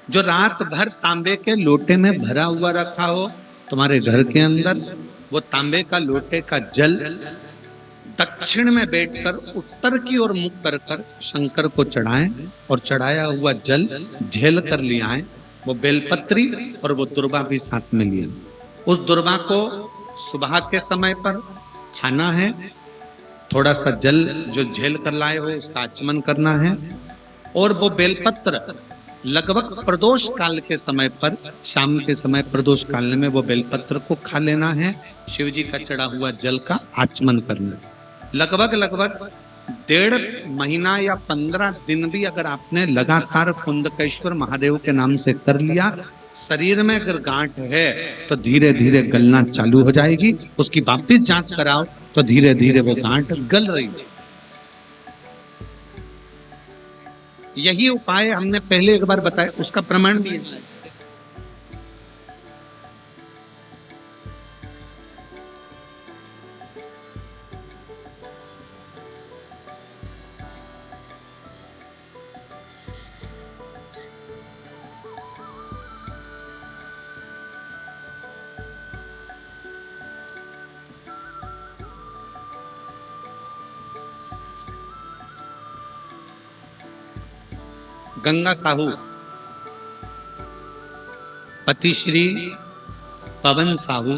जो रात भर तांबे के लोटे में भरा हुआ रखा हो तुम्हारे घर के अंदर, वो तांबे का लोटे का जल दक्षिण में बैठकर उत्तर की ओर मुख कर कर शंकर को चढ़ाएं, और चढ़ाया हुआ जल झेल कर ले आए। वो बेलपत्री और वो दुर्वा भी साथ में लिए। उस दुर्वा को सुबह के समय पर खाना है, थोड़ा सा जल जो झेल कर लाए हो उसका आचमन करना है, और वो बेलपत्र लगभग प्रदोष काल के समय पर, शाम के समय प्रदोष काल में वो बेलपत्र को खा लेना है। शिव जी का चढ़ा हुआ जल का आचमन करना है। लगभग 1.5 महीना या 15 दिन भी अगर आपने लगातार कुंडकेश्वर महादेव के नाम से कर लिया, शरीर में अगर गांठ है तो धीरे धीरे गलना चालू हो जाएगी। उसकी वापिस जांच कराओ तो धीरे धीरे वो गांठ गल रही है। यही उपाय हमने पहले एक बार बताया, उसका प्रमाण भी है। गंगा साहू, पति श्री पवन साहू,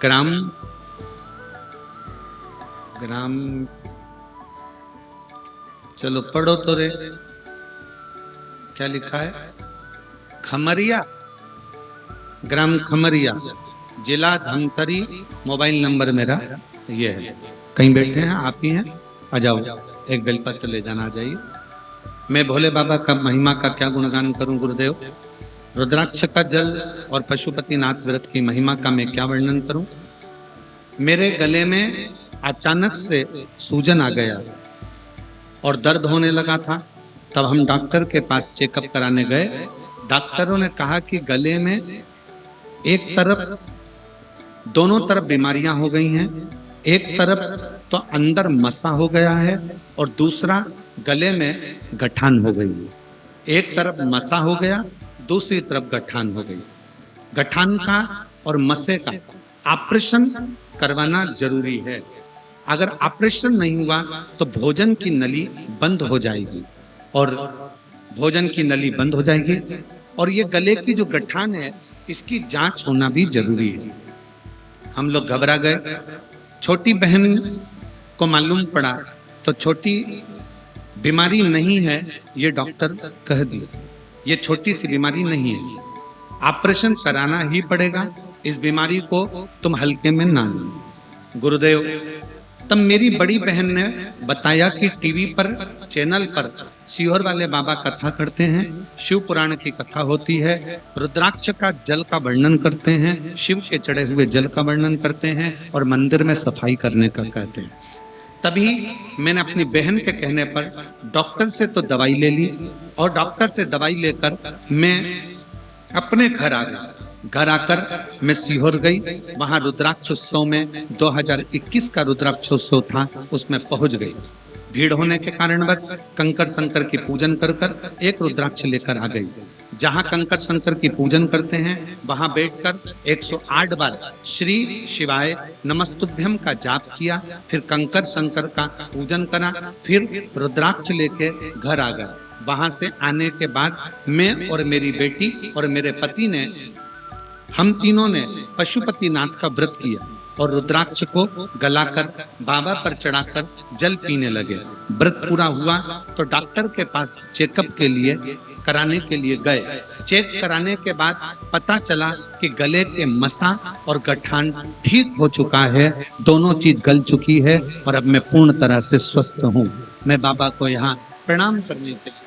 ग्राम चलो पढ़ो तो रे, क्या लिखा है? खमरिया, ग्राम खमरिया, जिला धमतरी। मोबाइल नंबर मेरा ये है। कहीं बैठे हैं? आप ही हैं? आ जाओ, एक बेलपत्र ले जाना। आ जाइए। मैं भोले बाबा का महिमा का क्या गुणगान करूं गुरुदेव? रुद्राक्ष का जल और पशुपतिनाथ व्रत की महिमा का मैं क्या वर्णन करूं? मेरे गले में अचानक से सूजन आ गया और दर्द होने लगा था। तब हम डॉक्टर के पास चेकअप कराने गए। डॉक्टरों ने कहा कि गले में एक तरफ, दोनों तरफ बीमारियां हो गई हैं। एक तरफ तो अंदर मसा हो गया है और दूसरा गले में गठान हो गई है। एक तरफ मसा हो गया, दूसरी तरफ गठान हो गई। गठान का और मसे का ऑपरेशन करवाना जरूरी है। अगर ऑपरेशन नहीं हुआ तो भोजन की नली बंद हो जाएगी, और भोजन की नली बंद हो जाएगी, और ये गले की जो गठान है इसकी जांच होना भी जरूरी है। हम लोग घबरा गए। छोटी बहन को मालूम पड़ा तो छोटी बीमारी नहीं है ये डॉक्टर कह दिया, ये छोटी सी बीमारी नहीं है, ऑपरेशन कराना ही पड़ेगा, इस बीमारी को तुम हल्के में ना लो। गुरुदेव, तब मेरी बड़ी बहन ने बताया कि टीवी पर, चैनल पर सीहोर वाले बाबा कथा करते हैं, शिव पुराण की कथा होती है, रुद्राक्ष का जल का वर्णन करते हैं, शिव के चढ़े हुए जल का वर्णन करते हैं और मंदिर में सफाई करने का कहते हैं। तभी मैंने अपनी बहन के कहने पर डॉक्टर से तो दवाई ले ली, और डॉक्टर से दवाई लेकर मैं अपने घर आ गया। घर आकर मैं सीहोर गई, वहां रुद्राक्षोत्सव में 2021 का रुद्राक्षोत्सव था, उसमें पहुंच गई। भीड़ होने के कारण बस कंकर शंकर की पूजन कर कर एक रुद्राक्ष लेकर आ गई। जहां कंकर शंकर की पूजन करते हैं वहां बैठकर 108 बार श्री शिवाय नमस्तुभ्यम का जाप किया, फिर कंकर शंकर का पूजन करा, फिर रुद्राक्ष लेके घर आ गए। वहां से आने के बाद मैं और मेरी बेटी और मेरे पति ने, हम तीनों ने पशुपतिनाथ का व्रत किया और रुद्राक्ष को गलाकर बाबा पर चढ़ाकर जल पीने लगे। व्रत पूरा हुआ तो डॉक्टर के पास चेकअप के लिए कराने के लिए गए। चेक कराने के बाद पता चला कि गले के मसा और गठान ठीक हो चुका है, दोनों चीज गल चुकी है और अब मैं पूर्ण तरह से स्वस्थ हूँ। मैं बाबा को यहाँ प्रणाम करने के लिए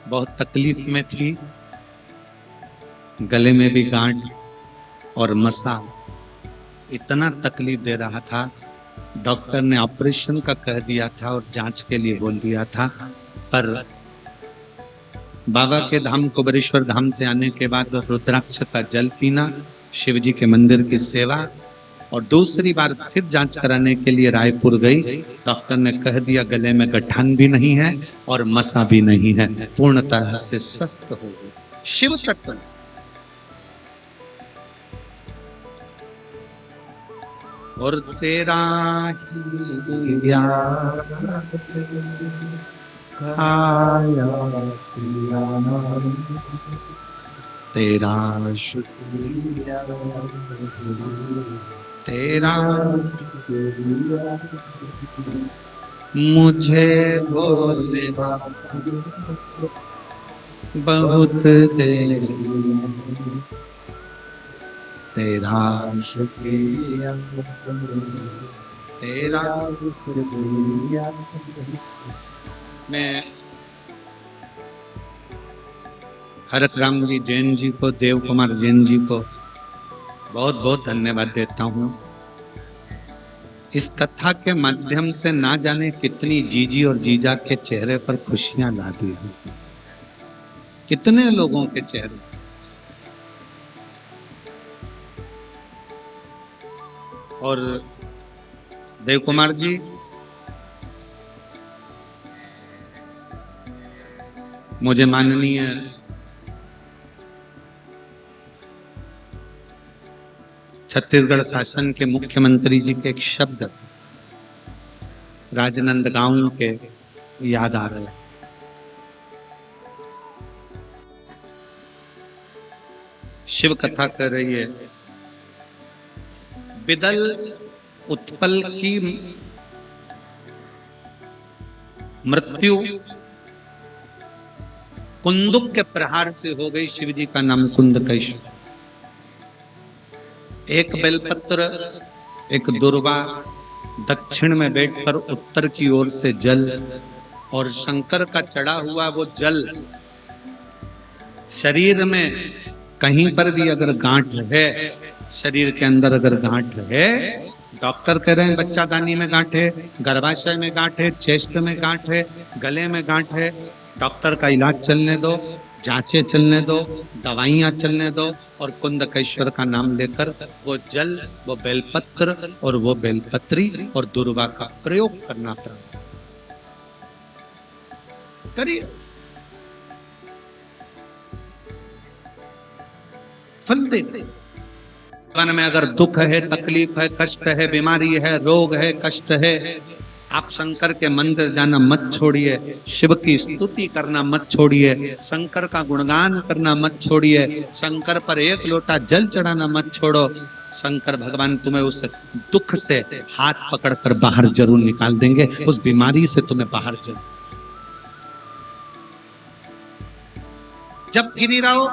बहुत तकलीफ में थी, गले में भी गांठ और मसा इतना तकलीफ दे रहा था। डॉक्टर ने ऑपरेशन का कह दिया था और जांच के लिए बोल दिया था, पर बाबा के धाम कुबेरेश्वर धाम से आने के बाद रुद्राक्ष का जल पीना, शिव जी के मंदिर की सेवा और दूसरी बार फिर जांच कराने के लिए रायपुर गई। डॉक्टर ने कह दिया गले में गठान भी नहीं है और मसा भी नहीं है, पूर्ण तरह से स्वस्थ हो गई। शिव तत्व और तेरा ही तेरा शुक्रिया, तेरा मुझे बोले बहुत देर, तेरा शुक्रिया, तेरा शुक्रिया। मैं हरत राम जी जैन जी को, देव कुमार जैन जी को बहुत बहुत धन्यवाद देता हूँ। इस कथा के माध्यम से ना जाने कितनी जीजी और जीजा के चेहरे पर खुशियां ला दी हैं, कितने लोगों के चेहरे। और देव कुमार जी मुझे माननीय छत्तीसगढ़ शासन के मुख्यमंत्री जी के एक शब्द राजनांदगांव के याद आ रहे हैं। शिव कथा कर रही है, बिदल उत्पल की मृत्यु कुंदुक के प्रहार से हो गई। शिव जी का नाम कुंदकेश। एक बेलपत्र, एक दुर्वा, दक्षिण में बैठकर उत्तर की ओर से जल, और शंकर का चढ़ा हुआ वो जल शरीर में कहीं पर भी अगर गांठ है, शरीर के अंदर अगर गांठ है, डॉक्टर कह रहे हैं बच्चादानी में गांठ है, गर्भाशय में गांठ है, चेस्ट में गांठ है, गले में गांठ है, डॉक्टर का इलाज चलने दो, जांचें चलने दो, दवाइयां चलने दो, और कुंदकेश्वर का नाम लेकर वो जल, वो बेलपत्र और वो बेलपत्री और दुर्वा का प्रयोग करना पड़ा। करिए, फल दे। जीवन में अगर दुख है, तकलीफ है, कष्ट है, बीमारी है, रोग है, कष्ट है, आप शंकर के मंदिर जाना मत छोड़िए, शिव की स्तुति करना मत छोड़िए, शंकर का गुणगान करना मत छोड़िए, शंकर पर एक लोटा जल चढ़ाना मत छोड़ो। शंकर भगवान तुम्हें उस दुख से हाथ पकड़कर बाहर जरूर निकाल देंगे, उस बीमारी से तुम्हें बाहर जरूर। जब फ्री रहो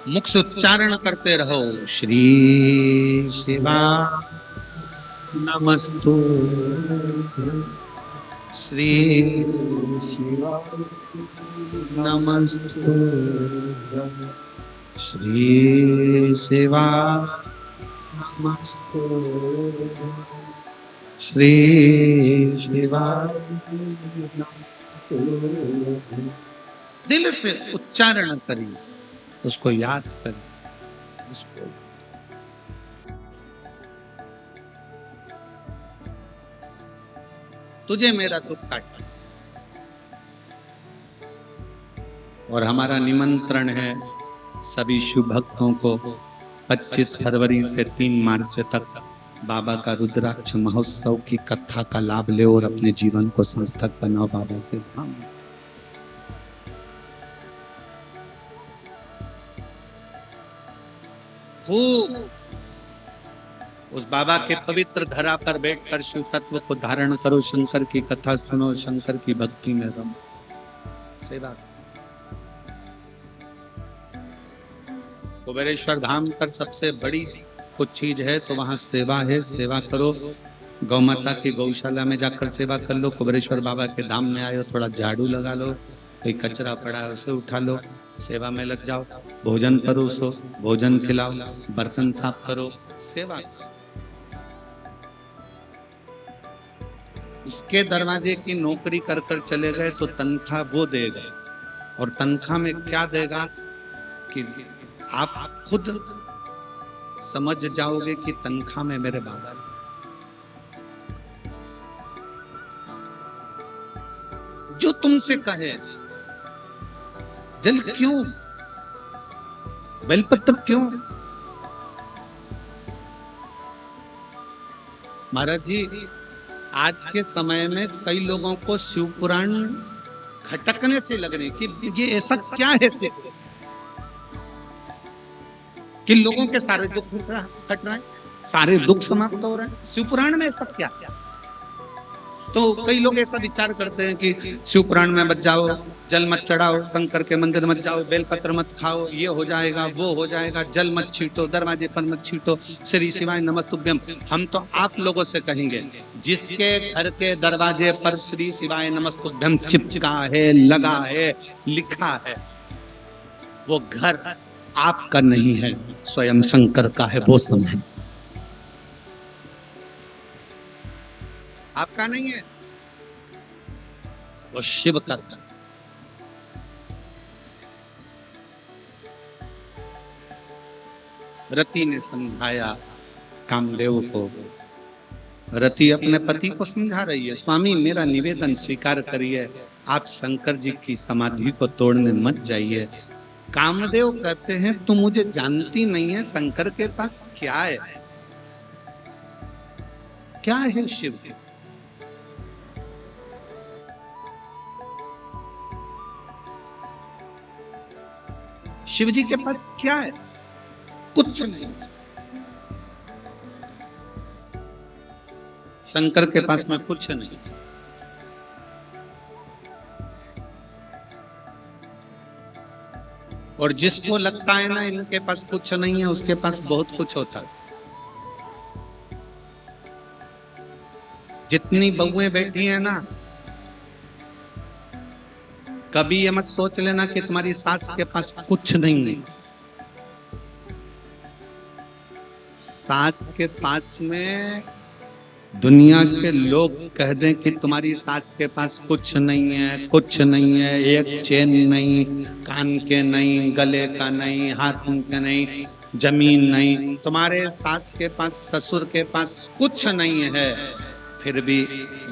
मुख से उच्चारण करते रहो, श्री शिवा नमस्तु, श्री शिवा नमस्तु, श्री शिवा नमस्तु, श्री शिवा नमस्तु। दिल से उच्चारण करिए, उसको याद करिए, उसको तुझे मेरा दुख काटा। और हमारा निमंत्रण है सभी शुभ भक्तों को 25 फरवरी से 3 मार्च तक बाबा का रुद्राक्ष महोत्सव की कथा का लाभ ले और अपने जीवन को सार्थक बनाओ बाबा के धाम। उस बाबा के पवित्र धरा पर बैठकर शिव तत्व को धारण करो, शंकर की कथा सुनो, शंकर की भक्ति में रहो, सेवा। कुबेरेश्वर धाम पर सबसे बड़ी कुछ चीज है तो वहां सेवा है, सेवा करो। गौ माता की गौशाला में जाकर सेवा कर लो। कुबेरेश्वर बाबा के धाम में आए हो, थोड़ा झाड़ू लगा लो, कोई कचरा पड़ा है उसे उठा लो, सेवा में लग जाओ। भोजन परोसो, भोजन खिलाओ, बर्तन साफ करो, सेवा। उसके दरवाजे की नौकरी कर कर चले गए तो तनख्वाह वो देगा, और तनख्वाह में क्या देगा कि आप खुद समझ जाओगे कि तनख्वाह में मेरे बाबा ने। जो तुमसे कहे जल क्यों, बेलपत्र क्यों? महाराज जी, आज के समय में कई लोगों को शिव पुराण खटकने से लग रहे कि ये ऐसा क्या है कि लोगों के सारे दुख खट रहे हैं, सारे दुख समाप्त हो रहे हैं। शिव पुराण में ऐसा क्या? तो कई लोग ऐसा विचार करते हैं कि शिव पुराण में मत जाओ, जल मत चढ़ाओ, शंकर के मंदिर मत जाओ, बेलपत्र मत खाओ, ये हो जाएगा वो हो जाएगा, जल मत छींटो, दरवाजे पर मत छींटो, श्री शिवाय नमस्तुभ्यम। हम तो आप लोगों से कहेंगे, जिसके घर के दरवाजे पर श्री शिवाय नमस्तुभ्यम चिपका है, लगा है, लिखा है, वो घर आपका नहीं है, स्वयं शंकर का है। वो समझ, आपका नहीं है, वो शिव का। रति ने समझाया कामदेव को। रति अपने पति को समझा रही है, स्वामी मेरा निवेदन स्वीकार करिए, आप शंकर जी की समाधि को तोड़ने मत जाइए। कामदेव कहते हैं तू मुझे जानती नहीं है, शंकर के पास क्या है? क्या है शिव के? शिव जी के पास क्या है? कुछ नहीं। शंकर के पास में कुछ नहीं। और जिसको लगता है ना इनके पास कुछ नहीं है, उसके पास बहुत कुछ होता है। जितनी बहुएं बैठी हैं ना, कभी ये मत सोच लेना कि तुम्हारी सास के पास कुछ नहीं है। सास के पास में दुनिया के लोग कह दें कि तुम्हारी सास के पास कुछ नहीं है, कुछ नहीं है, एक चेन नहीं, कान के नहीं, गले का नहीं, हाथ के नहीं, जमीन नहीं, तुम्हारे सास के पास, ससुर के पास कुछ नहीं है, फिर भी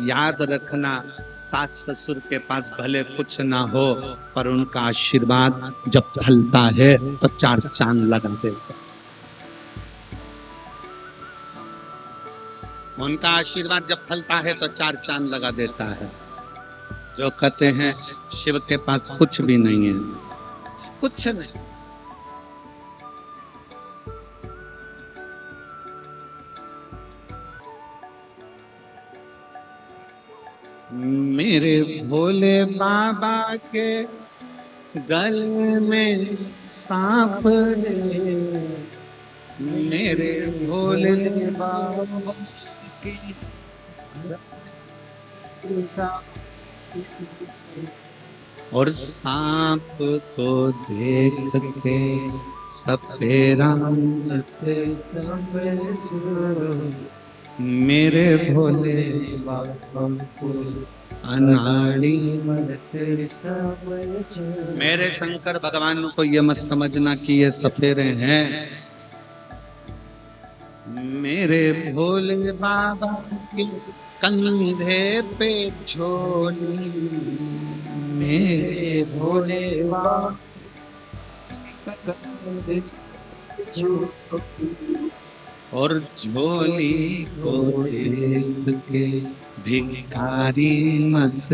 याद रखना, सास ससुर के पास भले कुछ ना हो, पर उनका आशीर्वाद जब फलता है तो 4 चांद लगा देता। उनका आशीर्वाद जब फलता है तो 4 चांद लगा देता है। जो कहते हैं शिव के पास कुछ भी नहीं है, कुछ नहीं। भोले बाबा के गले में सांप रे, मेरे भोले बाबा के और सांप को देख के सपेरा मेरे भोले बाबा को अनाड़ी मेरे शंकर भगवान को ये मत समझना कि ये सफेरे हैं। मेरे भोले बाबा के कंधे पे झोली, मेरे भोले बाबा और झोली को देख के भिखारी मत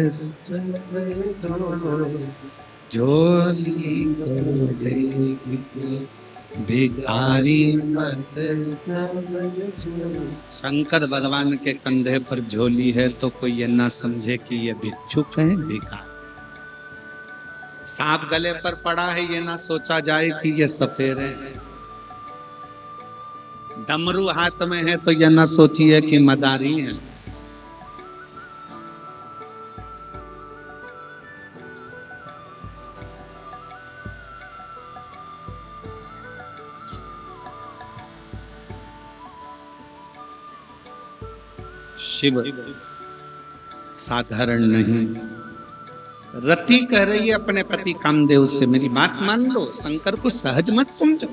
झोली को देख के भिखारी मत। शंकर भगवान के कंधे पर झोली है तो कोई ये ना समझे कि ये भिक्षुक है, भिखारी। सांप गले पर पड़ा है ये ना सोचा जाए कि ये सफेद है। डमरू हाथ में है तो ये ना सोचिए कि मदारी है। शिव साधारण नहीं। रति कह रही है अपने पति कामदेव से, मेरी बात मान लो, शंकर को सहज मत समझो।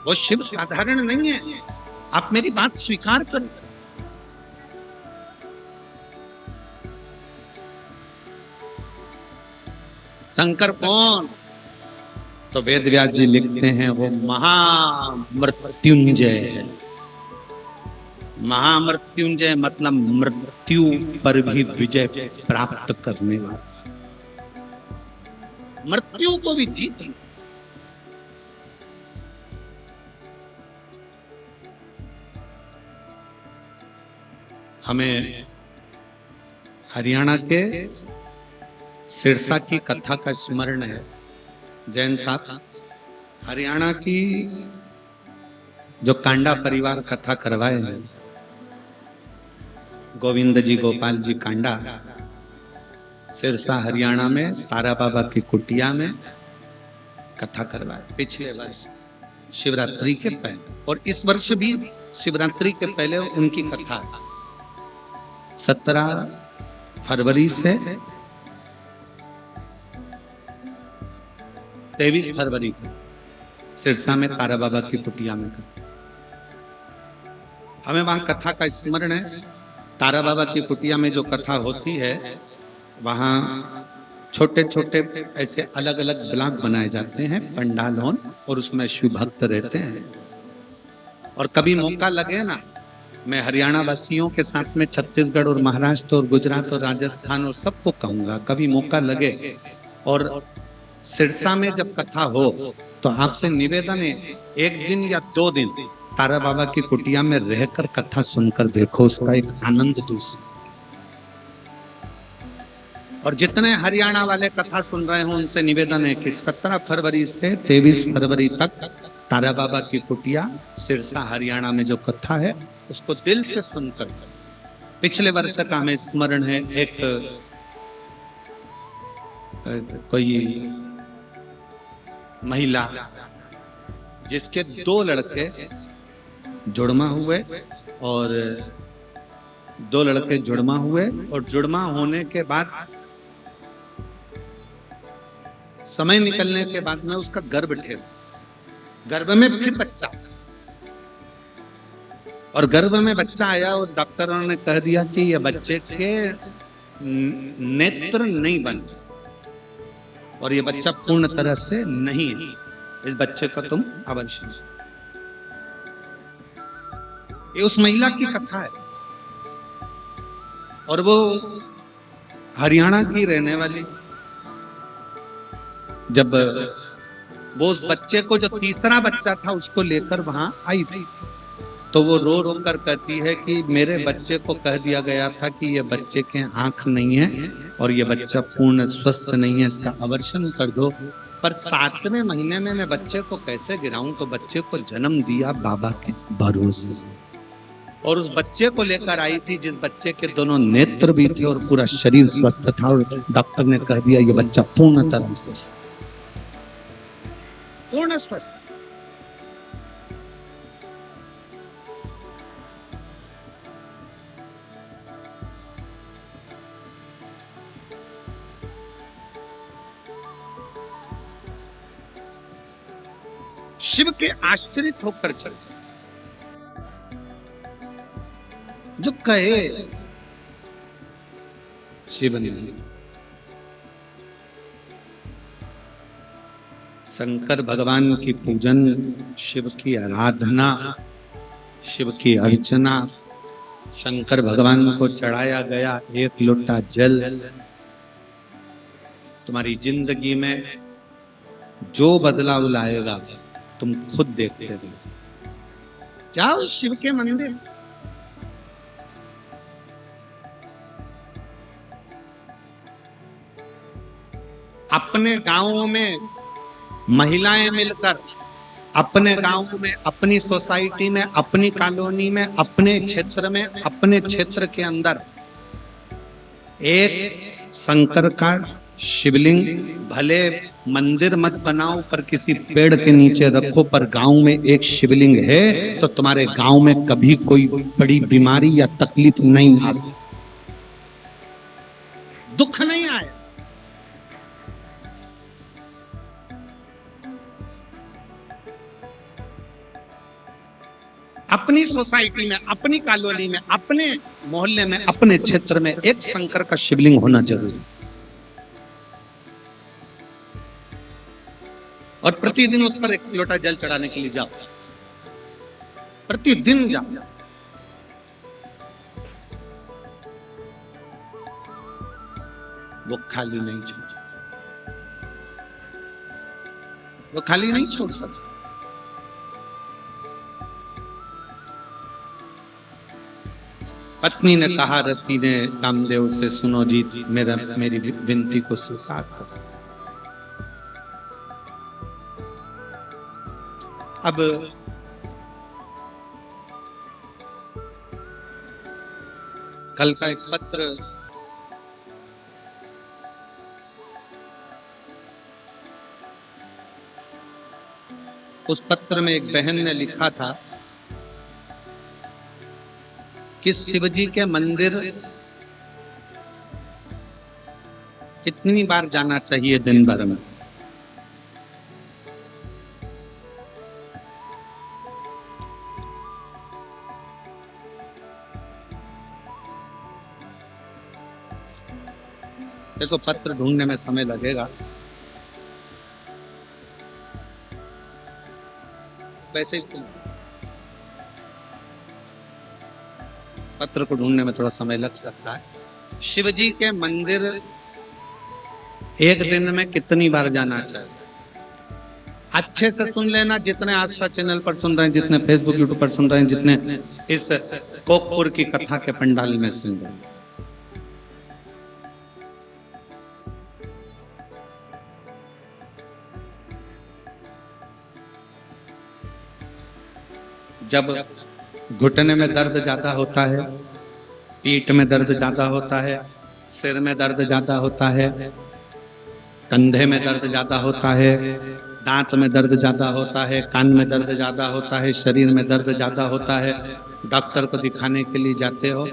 वो शिव साधारण नहीं है, आप मेरी बात स्वीकार करो। शंकर कौन? तो वेद व्यास जी लिखते हैं वो महामृत्युंजय है। महामृत्युंजय मतलब मृत्यु पर भी विजय प्राप्त करने वाला, मृत्यु को भी जीत। हमें हरियाणा के सिरसा की कथा का स्मरण है। जैन साहब हरियाणा की जो कांडा परिवार कथा करवाए हैं, गोविंद जी गोपाल जी कांडा, सिरसा हरियाणा में तारा बाबा की कुटिया में कथा करवाए पिछले वर्ष शिवरात्रि के पहले, और इस वर्ष भी शिवरात्रि के पहले उनकी कथा 17 फरवरी से 23 फरवरी को सिरसा में तारा बाबा की कुटिया में कथा। हमें वहां कथा का स्मरण है। तारा बाबा की कुटिया में जो कथा होती है, वहां छोटे छोटे ऐसे अलग अलग ब्लॉक बनाए जाते हैं, पंडाल होन, और उसमें शिव भक्त रहते हैं। और कभी मौका लगे ना, मैं हरियाणा वासियों के साथ में छत्तीसगढ़ और महाराष्ट्र और गुजरात और राजस्थान और सबको कहूंगा, कभी मौका लगे और सिरसा में जब कथा हो तो आपसे निवेदन है, 1 दिन या 2 दिन तारा बाबा की कुटिया में रहकर कथा सुनकर देखो, उसका एक आनंद दूसरा। और जितने हरियाणा वाले कथा सुन रहे हो उनसे निवेदन है कि 17 फरवरी से 23 फरवरी तक तारा बाबा की कुटिया सिरसा हरियाणा में जो कथा है उसको दिल से सुनकर। पिछले वर्ष का हमें स्मरण है, एक कोई महिला जिसके 2 लड़के जुड़मा हुए, और 2 लड़के जुड़मा हुए, और जुड़मा होने के बाद समय निकलने के बाद में उसका गर्भ ठेला, गर्भ में फिर बच्चा, और गर्भ में बच्चा आया और डॉक्टरों ने कह दिया कि ये बच्चे के नेत्र नहीं बन और ये बच्चा पूर्ण तरह से नहीं है, इस बच्चे का तुम अवश्य। ये उस महिला की कथा है, और वो हरियाणा की रहने वाली, जब वो उस बच्चे को, जो तीसरा बच्चा था, उसको लेकर वहां आई थी, तो वो रो रो कर कहती है कि मेरे बच्चे को कह दिया गया था कि ये बच्चे के आंख नहीं है और ये बच्चा पूर्ण स्वस्थ नहीं है, इसका अबॉर्शन कर दो। पर 7वें महीने में मैं बच्चे को कैसे गिराऊं? तो बच्चे को जन्म दिया बाबा के भरोसे से, और उस बच्चे को लेकर आई थी जिस बच्चे के दोनों नेत्र भी थे और पूरा शरीर स्वस्थ था, और डॉक्टर ने कह दिया ये बच्चा पूर्ण तरह से पूर्ण स्वस्थ। शिव के आश्रित होकर चल जाए, जो कहे शिव ने। शंकर भगवान की पूजन, शिव की आराधना, शिव की अर्चना, शंकर भगवान को चढ़ाया गया 1 लोटा जल तुम्हारी जिंदगी में जो बदलाव लाएगा तुम खुद देखते रहो। जाओ शिव के मंदिर, अपने गांवों में महिलाएं मिलकर, अपने गांव में, अपनी सोसाइटी में, अपनी कॉलोनी में, अपने क्षेत्र में, अपने क्षेत्र के अंदर एक शंकर का शिवलिंग, भले मंदिर मत बनाओ पर किसी पेड़ के नीचे रखो, पर गांव में एक शिवलिंग है तो तुम्हारे गांव में कभी कोई बड़ी बीमारी या तकलीफ नहीं आ सकती, दुख नहीं आए। अपनी सोसाइटी में, अपनी कॉलोनी में, अपने मोहल्ले में, अपने क्षेत्र में एक शंकर का शिवलिंग होना जरूरी, और प्रतिदिन उस पर 1 लोटा जल चढ़ाने के लिए जाओ, प्रतिदिन जाओ। वो खाली नहीं छोड़, वो खाली नहीं छोड़ सकते। पत्नी ने कहा, रति ने कामदेव से, सुनो जी मेरी विनती को स्वीकार करो। अब कल का एक पत्र उस पत्र में एक बहन ने लिखा था कि शिवजी के मंदिर कितनी बार जाना चाहिए दिन भर में। देखो, पत्र ढूंढने में समय लगेगा, वैसे ही पत्र को ढूंढने में थोड़ा समय लग सकता है। शिवजी के मंदिर एक दिन में कितनी बार जाना चाहिए? अच्छे से सुन लेना, जितने आस्था चैनल पर सुन रहे हैं, जितने फेसबुक यूट्यूब पर सुन रहे हैं, जितने इस कोकपुर की कथा के पंडाल में सुन रहे हैं। जब घुटने में दर्द ज्यादा होता है, पीठ में दर्द ज्यादा होता है, सिर में दर्द ज्यादा होता है, कंधे में दर्द ज्यादा होता है, दांत में दर्द ज्यादा होता है, कान में दर्द ज्यादा होता है, शरीर में दर्द ज्यादा होता है, डॉक्टर को दिखाने के लिए जाते हो?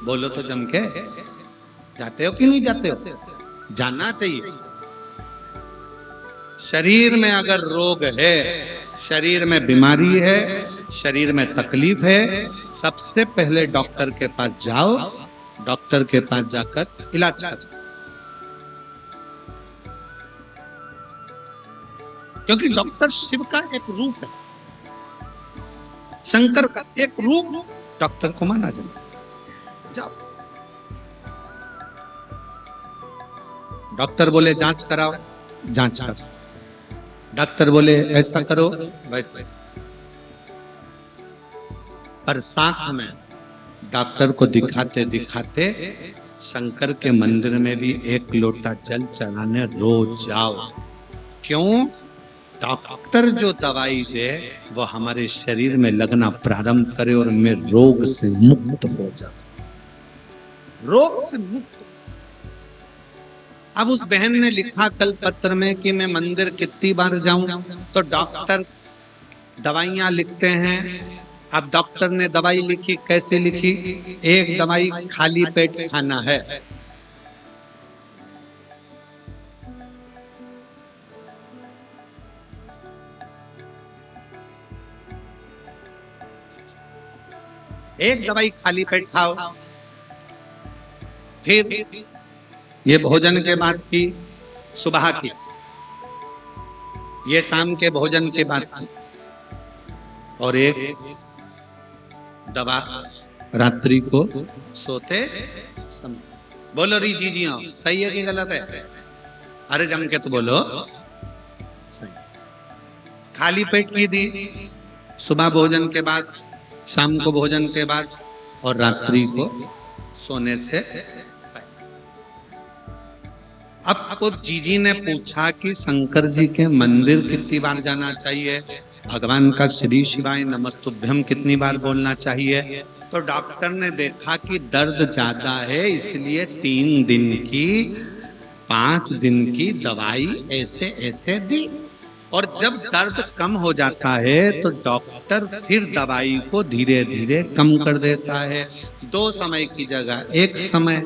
बोलो तो जम के, जाते हो कि नहीं जाते हो? जाना चाहिए। शरीर में अगर रोग है, शरीर में बीमारी है, शरीर में तकलीफ है, सबसे पहले डॉक्टर के पास जाओ, डॉक्टर के पास जाकर इलाज करो। क्योंकि डॉक्टर शिव का एक रूप है, शंकर का एक रूप डॉक्टर को माना जाए। जाओ, डॉक्टर बोले जांच कराओ, जांच करो, डॉक्टर बोले ऐसा करो, वैसा। पर साथ में डॉक्टर को दिखाते दिखाते शंकर के मंदिर में भी एक लोटा जल चढ़ाने रोज जाओ। क्यों? डॉक्टर जो दवाई दे वो हमारे शरीर में लगना प्रारंभ करे और मैं रोग से मुक्त हो जाऊं, रोग से मुक्त। अब उस बहन ने लिखा कल पत्र में कि मैं मंदिर कितनी बार जाऊं, तो डॉक्टर दवाइयां लिखते हैं। अब डॉक्टर ने दवाई लिखी, कैसे लिखी? एक दवाई खाली पेट खाना है, एक दवाई खाली पेट खाओ। फिर ये भोजन के बाद की, सुबह की, ये शाम के भोजन के बाद की, और एक दवा रात्रि को सोते समय। बोलो री जी हाँ, सही है कि गलत है? अरे जम के तो बोलो सही। खाली पेट की दी, सुबह भोजन के बाद, शाम को भोजन के बाद, और रात्रि को सोने से पहले। अब जीजी ने पूछा कि शंकर जी के मंदिर कितनी बार जाना चाहिए, भगवान का श्री शिवाय नमस्तुभ्यम कितनी बार बोलना चाहिए? तो डॉक्टर ने देखा कि दर्द ज्यादा है, इसलिए 3 दिन की 5 दिन की दवाई ऐसे ऐसे दी। और जब दर्द कम हो जाता है तो डॉक्टर फिर दवाई को धीरे धीरे कम कर देता है। 2 समय की जगह 1 समय।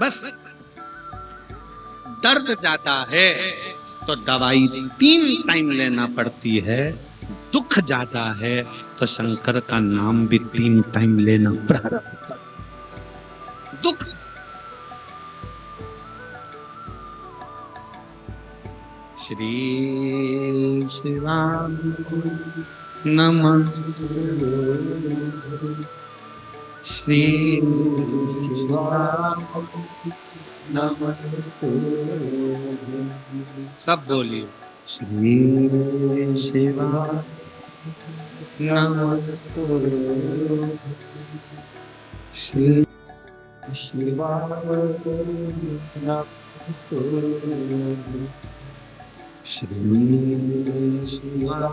बस दर्द ज्यादा है तो दवाई 3 टाइम लेना पड़ती है, दुख ज्यादा है तो शंकर का नाम भी 3 टाइम लेना प्रारंभ कर। दुख श्री शिवाय नमस्तुभ्यं, श्री शिवाय नमस्तुभ्यं। सब बोलिए, श्री शिवाय नमस्तुभ्यं, श्री शिवाय नमस्तुभ्यं, श्री शिवाय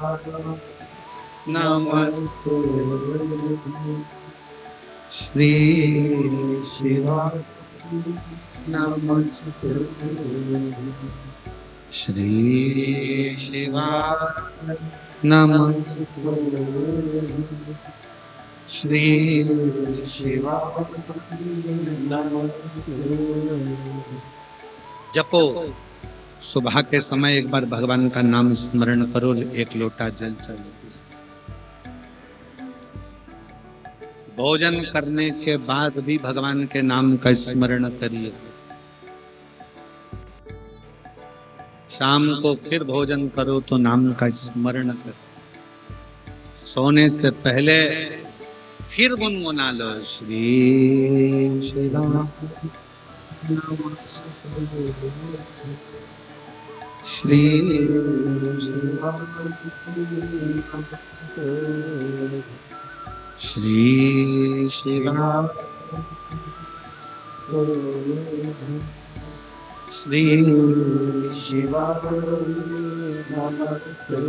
नमस्तुभ्यं, श्री शिवाय नमस्तुभ्यं, श्री शिवाय नमस्तुभ्यं, श्री शिवाय नमस्तुभ्यं। जपो, सुबह के समय एक बार भगवान का नाम स्मरण करो, 1 लोटा जल चढ़ो। भोजन करने के बाद भी भगवान के नाम का स्मरण करिए। शाम को फिर भोजन करो तो नाम का स्मरण करो। सोने से पहले फिर गुनगुना लो, श्री शिवाय नमस्तुभ्यं, श्री शिवाय नमस्तुभ्यं, श्री शिवाय श्री शिवाय नमस्तुभ्यं।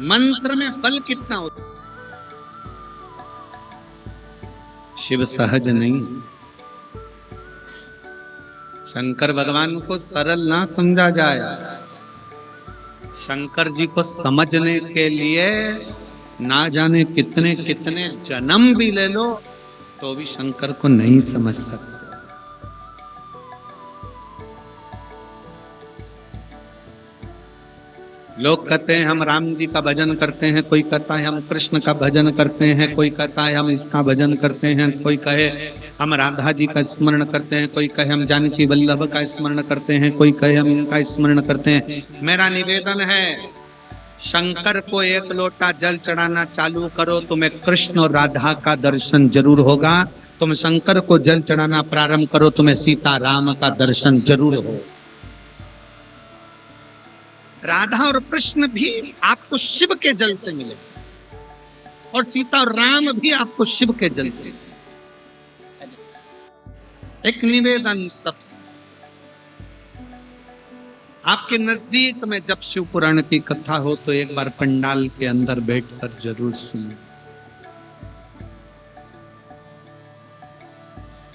मंत्र में बल कितना होता? शिव सहज नहीं। शंकर भगवान को सरल ना समझा जाए। शंकर जी को समझने के लिए ना जाने कितने कितने जन्म भी ले लो तो भी शंकर को नहीं समझ सकते। लोग कहते हैं हम राम जी का भजन करते हैं, कोई कहता है हम कृष्ण का भजन करते हैं, कोई कहता है हम इसका भजन करते हैं, कोई कहे हम राधा जी का स्मरण करते हैं, कोई कहे हम जानकी वल्लभ का स्मरण करते हैं, कोई कहे हम इनका स्मरण करते हैं। मेरा निवेदन है, शंकर को 1 लोटा जल चढ़ाना चालू करो, तुम्हें कृष्ण और राधा का दर्शन जरूर होगा। तुम शंकर को जल चढ़ाना प्रारंभ करो, तुम्हें सीता राम का दर्शन जरूर हो। राधा और कृष्ण भी आपको शिव के जल से मिले और सीता और राम भी आपको शिव के जल से। एक निवेदन सबसे, आपके नजदीक में जब शिव पुराण की कथा हो तो एक बार पंडाल के अंदर बैठकर जरूर सुनो।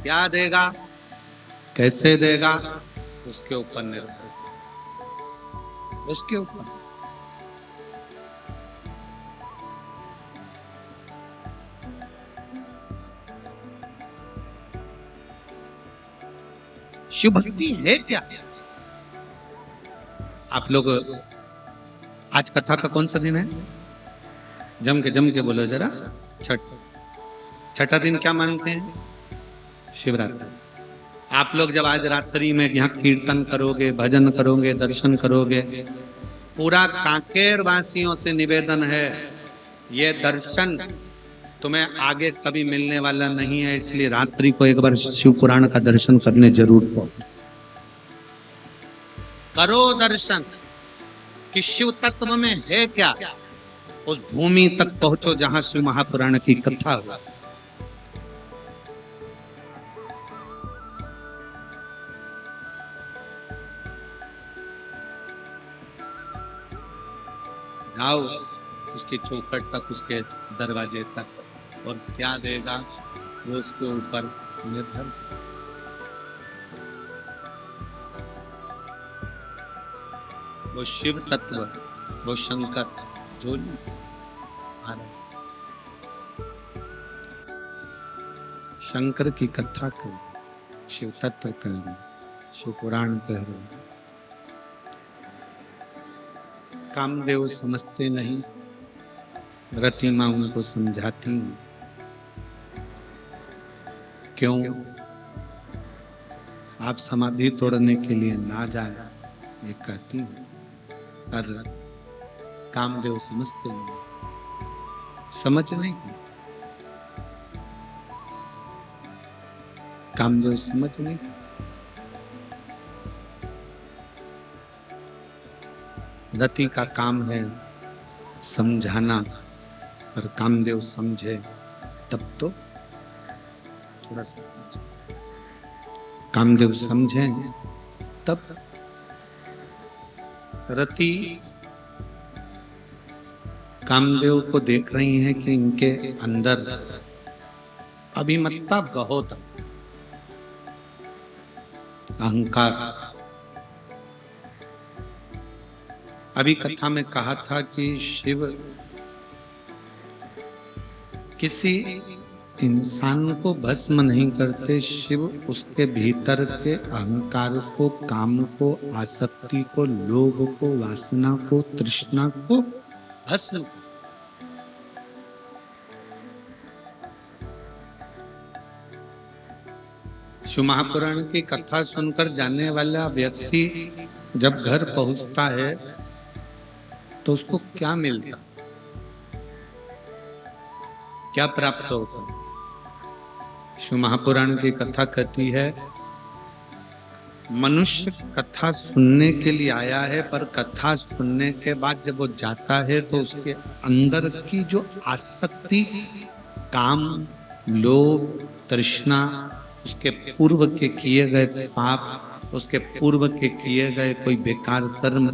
क्या देगा, कैसे देगा, उसके ऊपर निर्भर, उसके ऊपर। शिव भक्ति है क्या? आप लोग आज कथा का कौन सा दिन है? जम के बोलो जरा। छठा दिन क्या मानते हैं? शिवरात्रि। आप लोग जब आज रात्रि में यहाँ कीर्तन करोगे, भजन करोगे, दर्शन करोगे, पूरा कांकेर वासियों से निवेदन है, ये दर्शन तुम्हें आगे कभी मिलने वाला नहीं है, इसलिए रात्रि को एक बार शिव पुराण का दर्शन करने जरूर पहुंचो। करो दर्शन कि शिव तत्व में है क्या, उस भूमि तक पहुंचो जहां शिव महापुराण की कथा हुआ। आओ उसकी चौखट तक, उसके दरवाजे तक, और क्या देगा वो उसके ऊपर निर्भर। वो शिव तत्व, वो शंकर जो शंकर की कथा कह, शिव तत्व कह, शिव पुराण कह रहे। कामदेव समझते नहीं, रति मां उनको समझाती हैं। क्यों? आप समाधि तोड़ने के लिए ना जाए, ये कहती हैं, पर कामदेव समझते नहीं, समझ नहीं, कामदेव समझ नहीं। रति का काम है समझाना, पर कामदेव समझे तब तो थोड़ा सा, कामदेव समझे तब। रति कामदेव को देख रही हैं कि इनके अंदर अभिमत्ता बहुत, अहंकार। अभी कथा में कहा था कि शिव किसी इंसान को भस्म नहीं करते, शिव उसके भीतर के अहंकार को, काम को, आसक्ति को, लोभ को, वासना को, तृष्णा को भस्म। शिव महापुराण की कथा सुनकर जाने वाला व्यक्ति जब घर पहुंचता है तो उसको क्या मिलता, क्या प्राप्त होता? शिव महापुराण की कथा कहती है, मनुष्य कथा सुनने के लिए आया है, पर कथा सुनने के बाद जब वो जाता है तो उसके अंदर की जो आसक्ति, काम, लोभ, तृष्णा, उसके पूर्व के किए गए पाप, उसके पूर्व के किए गए कोई बेकार कर्म,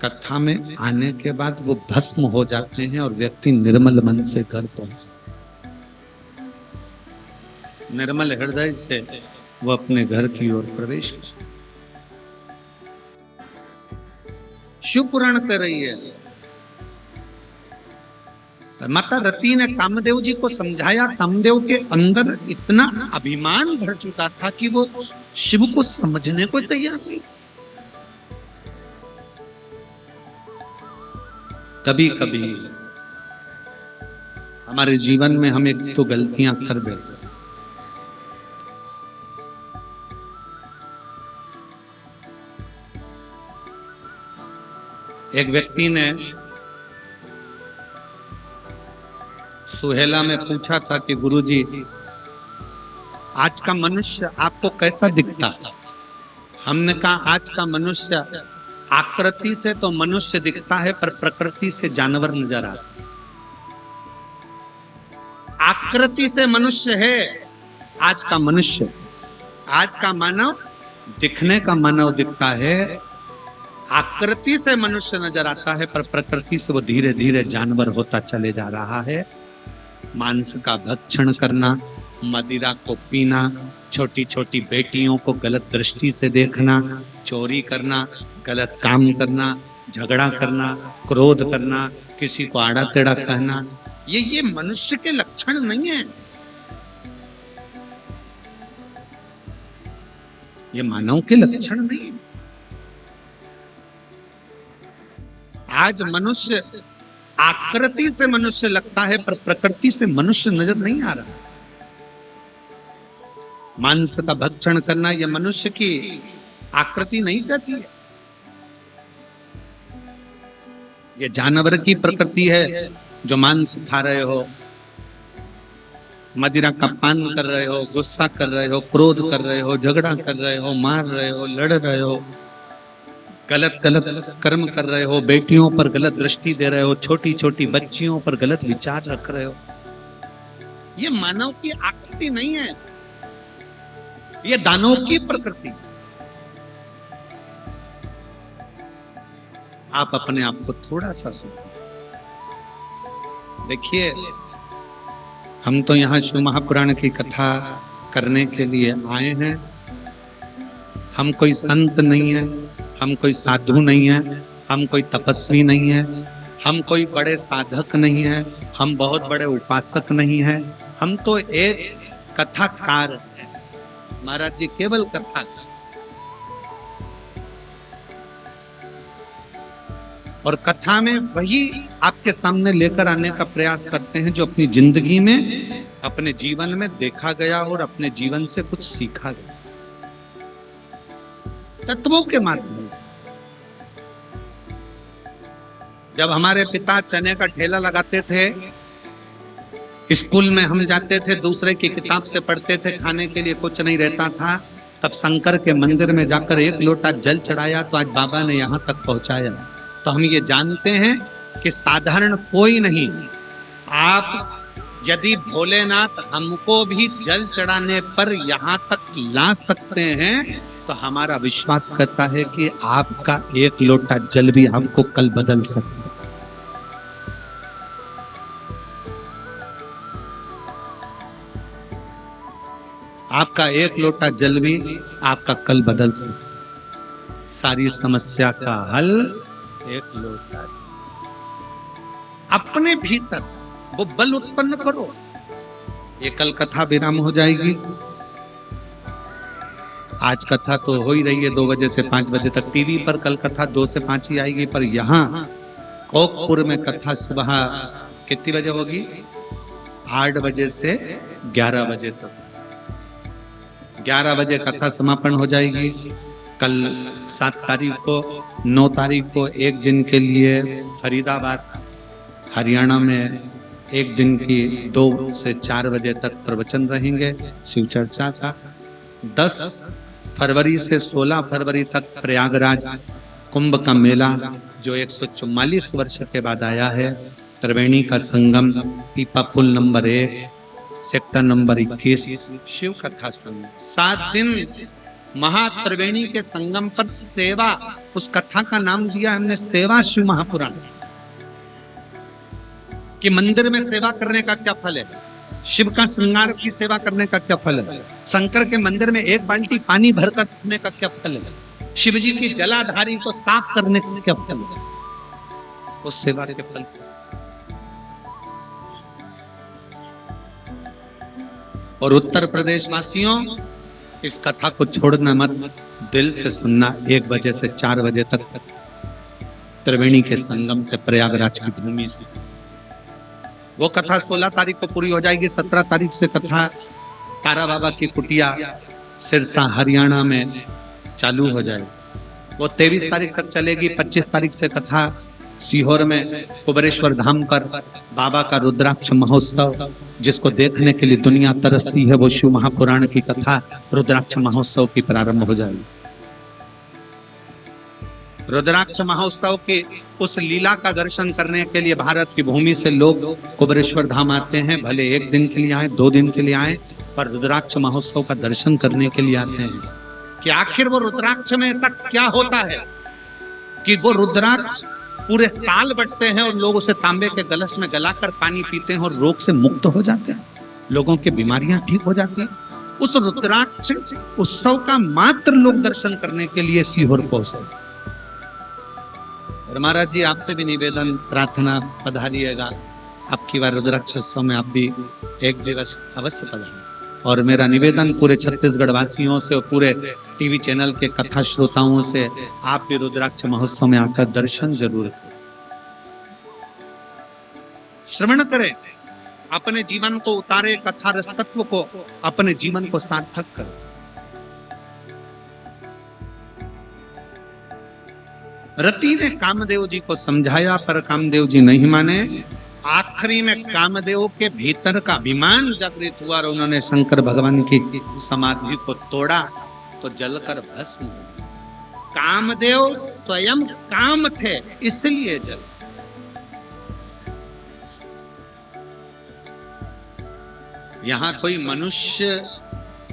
कथा में आने के बाद वो भस्म हो जाते हैं और व्यक्ति निर्मल मन से घर पहुंचता, निर्मल हृदय से वो अपने घर की ओर प्रवेश करता। शिव पुराण कर रही है, माता रति ने कामदेव जी को समझाया। कामदेव के अंदर इतना अभिमान भर चुका था कि वो शिव को समझने को तैयार नहीं। कभी कभी हमारे जीवन में हम एक तो गलतियां कर बैठते। एक व्यक्ति ने सुहेला में पूछा था कि गुरुजी, आज का मनुष्य आपको कैसा दिखता? हमने कहा आज का मनुष्य आकृति से तो मनुष्य दिखता है पर प्रकृति से जानवर नजर आता है। आकृति से मनुष्य है आज का मनुष्य, आज का मानव दिखने का मानव दिखता है, आकृति से मनुष्य नजर आता है पर प्रकृति से वो धीरे धीरे जानवर होता चले जा रहा है। मांस का भक्षण करना, मदिरा को पीना, छोटी छोटी बेटियों को गलत दृष्टि से देखना, चोरी करना, गलत काम करना, झगड़ा करना, क्रोध करना, किसी को आड़ा टेढ़ा कहना, ये मनुष्य के लक्षण नहीं है, ये मानव के लक्षण नहीं है। आज मनुष्य आकृति से मनुष्य लगता है पर प्रकृति से मनुष्य नजर नहीं आ रहा। मांस का भक्षण करना यह मनुष्य की आकृति नहीं कहती है, ये जानवर की प्रकृति है। जो मांस खा रहे हो, मदिरा का पान कर रहे हो, गुस्सा कर रहे हो, क्रोध कर रहे हो, झगड़ा कर रहे हो, मार रहे हो, लड़ रहे हो, गलत गलत कर्म कर रहे हो, बेटियों पर गलत दृष्टि दे रहे हो, छोटी छोटी बच्चियों पर गलत विचार रख रहे हो, ये मानव की आकृति नहीं है, ये दानव की प्रकृति। आप अपने आप को थोड़ा सा सुनो। देखिए, हम तो यहाँ शिव महापुराण की कथा करने के लिए आए हैं। हम कोई संत नहीं है, हम कोई साधु नहीं है, हम कोई तपस्वी नहीं है, हम कोई बड़े साधक नहीं है, हम बहुत बड़े उपासक नहीं है, हम तो एक कथाकार हैं। महाराज जी केवल कथा, और कथा में वही आपके सामने लेकर आने का प्रयास करते हैं जो अपनी जिंदगी में, अपने जीवन में देखा गया और अपने जीवन से कुछ सीखा गया, तत्वों के माध्यम से। जब हमारे पिता चने का ठेला लगाते थे, स्कूल में हम जाते थे, दूसरे की किताब से पढ़ते थे, खाने के लिए कुछ नहीं रहता था, तब शंकर के मंदिर में जाकर एक लोटा जल चढ़ाया तो आज बाबा ने यहां तक पहुंचाया। तो हम ये जानते हैं कि साधारण कोई नहीं, आप यदि भोलेनाथ हमको भी जल चढ़ाने पर यहां तक ला सकते हैं तो हमारा विश्वास करता है कि आपका एक लोटा जल भी आपको कल बदल सकता है। आपका एक लोटा जल भी आपका कल बदल सकता है। सारी समस्या का हल एक लोटा। अपने भीतर वो बल उत्पन्न करो, ये कल कथा विराम हो जाएगी। आज कथा तो हो ही रही है 2 बजे से 5 बजे तक, टीवी पर कल कथा 2 से 5 ही आएगी, पर यहाँ कोकपुर में कथा सुबह कितनी बजे होगी? 8 बजे से 11 बजे तक। 11 बजे कथा समापन हो जाएगी। कल 7 तारीख को, 9 तारीख को एक दिन के लिए फरीदाबाद हरियाणा में एक दिन की 2 से 4 बजे तक प्रवचन रहेंगे शिव चर्चा का। 10 फरवरी से 16 फरवरी तक प्रयागराज कुंभ का मेला जो 144 वर्ष के बाद आया है। त्रिवेणी का संगम, पीपा पुल नंबर 1, सेक्टर नंबर 21, शिव कथा सुनना। 7 दिन महात्रिवेणी के संगम पर सेवा, उस कथा का नाम दिया हमने सेवा शिव महापुराण। कि मंदिर में सेवा करने का क्या फल है, शिव का श्रृंगार की सेवा करने का क्या फल है, शंकर के मंदिर में 1 बाल्टी पानी भरकर रखने का क्या फल है, शिव जी की जलाधारी को साफ करने का क्या फल है, उस सेवा के फल। और उत्तर प्रदेश वासियों, इस कथा को छोड़ना मत, दिल से सुनना। 1 बजे से 4 बजे तक त्रिवेणी के संगम से, प्रयागराज की भूमि से। वो कथा 16 तारीख को पूरी हो जाएगी। 17 तारीख से कथा तारा बाबा की कुटिया सिरसा हरियाणा में चालू हो जाएगी। वो 23 तारीख तक चलेगी। 25 तारीख से कथा सीहोर में कुबेरेश्वर धाम पर बाबा का रुद्राक्ष महोत्सव, जिसको देखने के लिए दुनिया तरसती है, वो शिव महापुराण की कथा रुद्राक्ष महोत्सव की प्रारंभ हो जाएगी। रुद्राक्ष महोत्सव के उस लीला का दर्शन करने के लिए भारत की भूमि से लोग कुबेरेश्वर धाम आते हैं। भले एक दिन के लिए आए, 2 दिन के लिए आए, पर रुद्राक्ष महोत्सव का दर्शन करने के लिए आते हैं कि आखिर वो रुद्राक्ष में ऐसा क्या होता है कि वो रुद्राक्ष पूरे साल बढ़ते हैं और लोग उसे तांबे के गलस में गलाकर पानी पीते हैं और रोग से मुक्त हो जाते हैं, लोगों की बीमारियां ठीक हो जाती हैं। उस रुद्राक्ष उत्सव का मात्र लोग दर्शन करने के लिए सीहोर पहुंचे। और महाराज जी, आपसे भी निवेदन प्रार्थना, पधारिएगा। आपकी बार रुद्राक्ष उत्सव में आप भी एक दिवस अवश्य पधारें। और मेरा निवेदन पूरे छत्तीसगढ़ वासियों से और पूरे टीवी चैनल के कथा श्रोताओं से, आप भी रुद्राक्ष महोत्सव में आकर दर्शन जरूर करें, श्रवण करें, अपने जीवन को उतारे, कथा रस तत्व को अपने जीवन को सार्थक करें। रति ने कामदेव जी को समझाया, पर कामदेव जी नहीं माने। आखिरी में कामदेव के भीतर का अभिमान जागृत हुआ और उन्होंने शंकर भगवान की समाधि को तोड़ा तो जलकर भस्म हो। कामदेव स्वयं काम थे, इसलिए जल। यहां कोई मनुष्य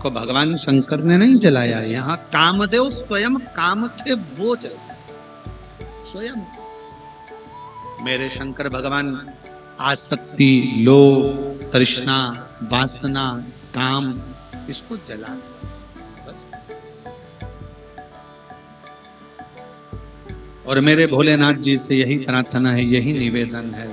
को भगवान शंकर ने नहीं जलाया, यहां कामदेव स्वयं काम थे, वो जल स्वयं। मेरे शंकर भगवान आसक्ति, लोभ, तृष्णा, वासना, काम, इसको जला बस। और मेरे भोलेनाथ जी से यही प्रार्थना है, यही निवेदन है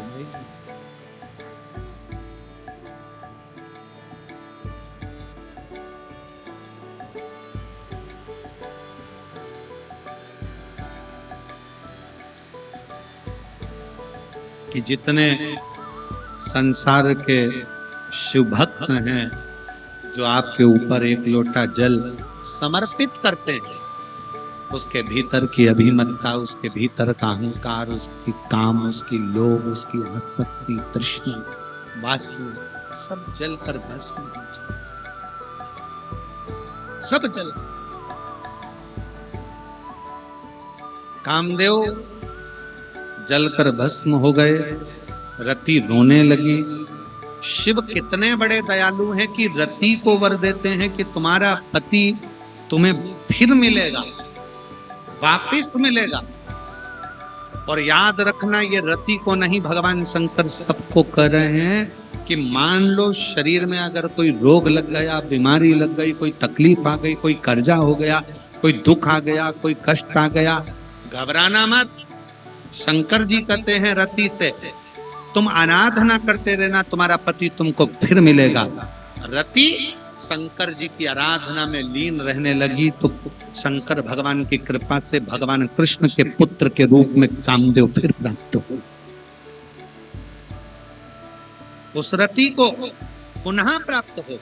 कि जितने संसार के शिव भक्त हैं जो आपके ऊपर एक लोटा जल समर्पित करते हैं, उसके भीतर की अभिमतता, उसके भीतर का अहंकार, उसकी काम, उसकी लोभ, उसकी आसक्ति, तृष्णा, वासना, सब जल कर भस्म हो जाए, सब जल। कामदेव जलकर भस्म हो गए। रति रोने लगी। शिव कितने बड़े दयालु हैं कि रति को वर देते हैं कि तुम्हारा पति तुम्हें फिर मिलेगा, वापिस मिलेगा। और याद रखना, ये रति को नहीं, भगवान शंकर सबको कह रहे हैं कि मान लो शरीर में अगर कोई रोग लग गया, बीमारी लग गई, कोई तकलीफ आ गई, कोई कर्जा हो गया, कोई दुख आ गया, कोई कष्ट आ गया, घबराना मत। शंकर जी कहते हैं रति से, तुम आराधना करते रहना, तुम्हारा पति तुमको फिर मिलेगा। रति शंकर जी की आराधना में लीन रहने लगी तो शंकर भगवान की कृपा से भगवान कृष्ण के पुत्र के रूप में कामदेव फिर प्राप्त हो। उस रति को पुनः प्राप्त हो।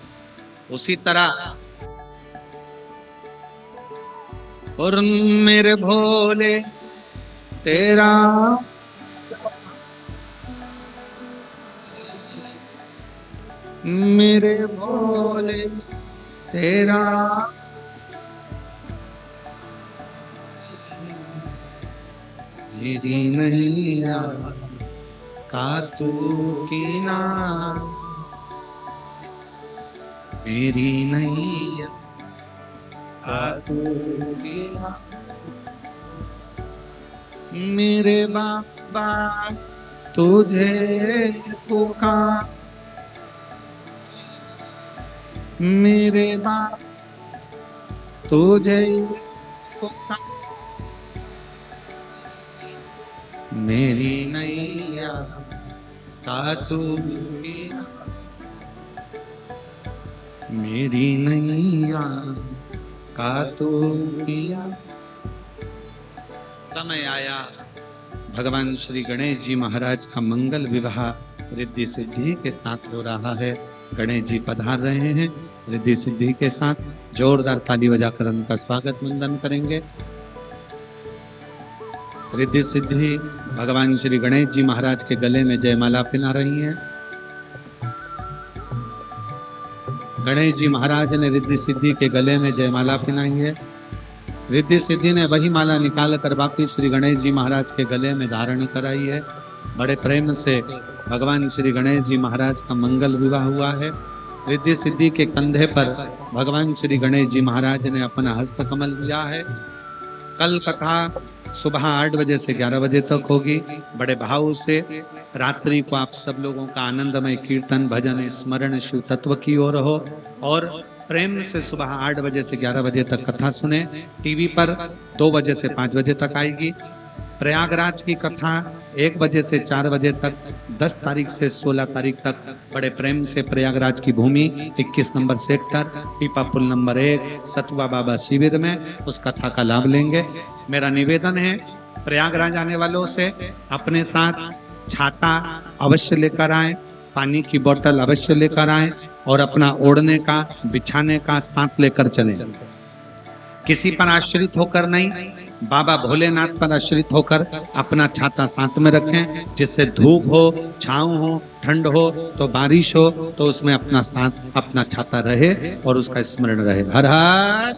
उसी तरह और मेरे भोले तेरा मेरे भोले तेरा मेरी नैया का तू कीना, मेरी नैया का तू कीना। मेरे बाबा तुझे पुकार, मेरे बाबा तुझे पुकार, मेरी नैया का तू कीना, मेरी नैया का तू कीना। समय आया, भगवान श्री गणेश जी महाराज का मंगल विवाह रिद्धि सिद्धि के साथ हो रहा है। गणेश जी पधार रहे हैं रिद्धि सिद्धि के साथ। जोरदार ताली बजाकर उनका स्वागत वंदन करेंगे। रिद्धि सिद्धि भगवान श्री गणेश जी महाराज के गले में जयमाला पहना रही हैं। गणेश जी महाराज ने रिद्धि सिद्धि के गले में जयमाला पहनाई है। रिद्धि सिद्धि ने वही माला निकाल कर वापिस श्री गणेश जी महाराज के गले में धारण कराई है। बड़े प्रेम से भगवान श्री गणेश जी महाराज का मंगल विवाह हुआ है। रिद्धि सिद्धि के कंधे पर भगवान श्री गणेश जी महाराज ने अपना हस्त कमल लिया है। कल कथा सुबह 8 बजे से 11 बजे तक होगी। बड़े भाव से रात्रि को आप सब लोगों का आनंदमय कीर्तन भजन स्मरण शिव तत्व की ओर हो और प्रेम से सुबह 8 बजे से 11 बजे तक कथा सुने। टीवी पर 2 बजे से 5 बजे तक आएगी। प्रयागराज की कथा 1 बजे से 4 बजे तक 10 तारीख से 16 तारीख तक बड़े प्रेम से प्रयागराज की भूमि 21 नंबर सेक्टर पीपा पुल नंबर 1 सतवा बाबा शिविर में उस कथा का लाभ लेंगे। मेरा निवेदन है प्रयागराज आने वालों से अपने साथ छाता अवश्य लेकर आए, पानी की बोतल अवश्य लेकर आए और अपना ओढ़ने का बिछाने का साथ लेकर चलें। किसी पर आश्रित होकर नहीं, बाबा भोलेनाथ पर आश्रित होकर अपना छाता साथ में रखें, जिससे धूप हो छांव हो ठंड हो तो बारिश हो तो उसमें अपना साथ अपना छाता रहे और उसका स्मरण रहे। हर हर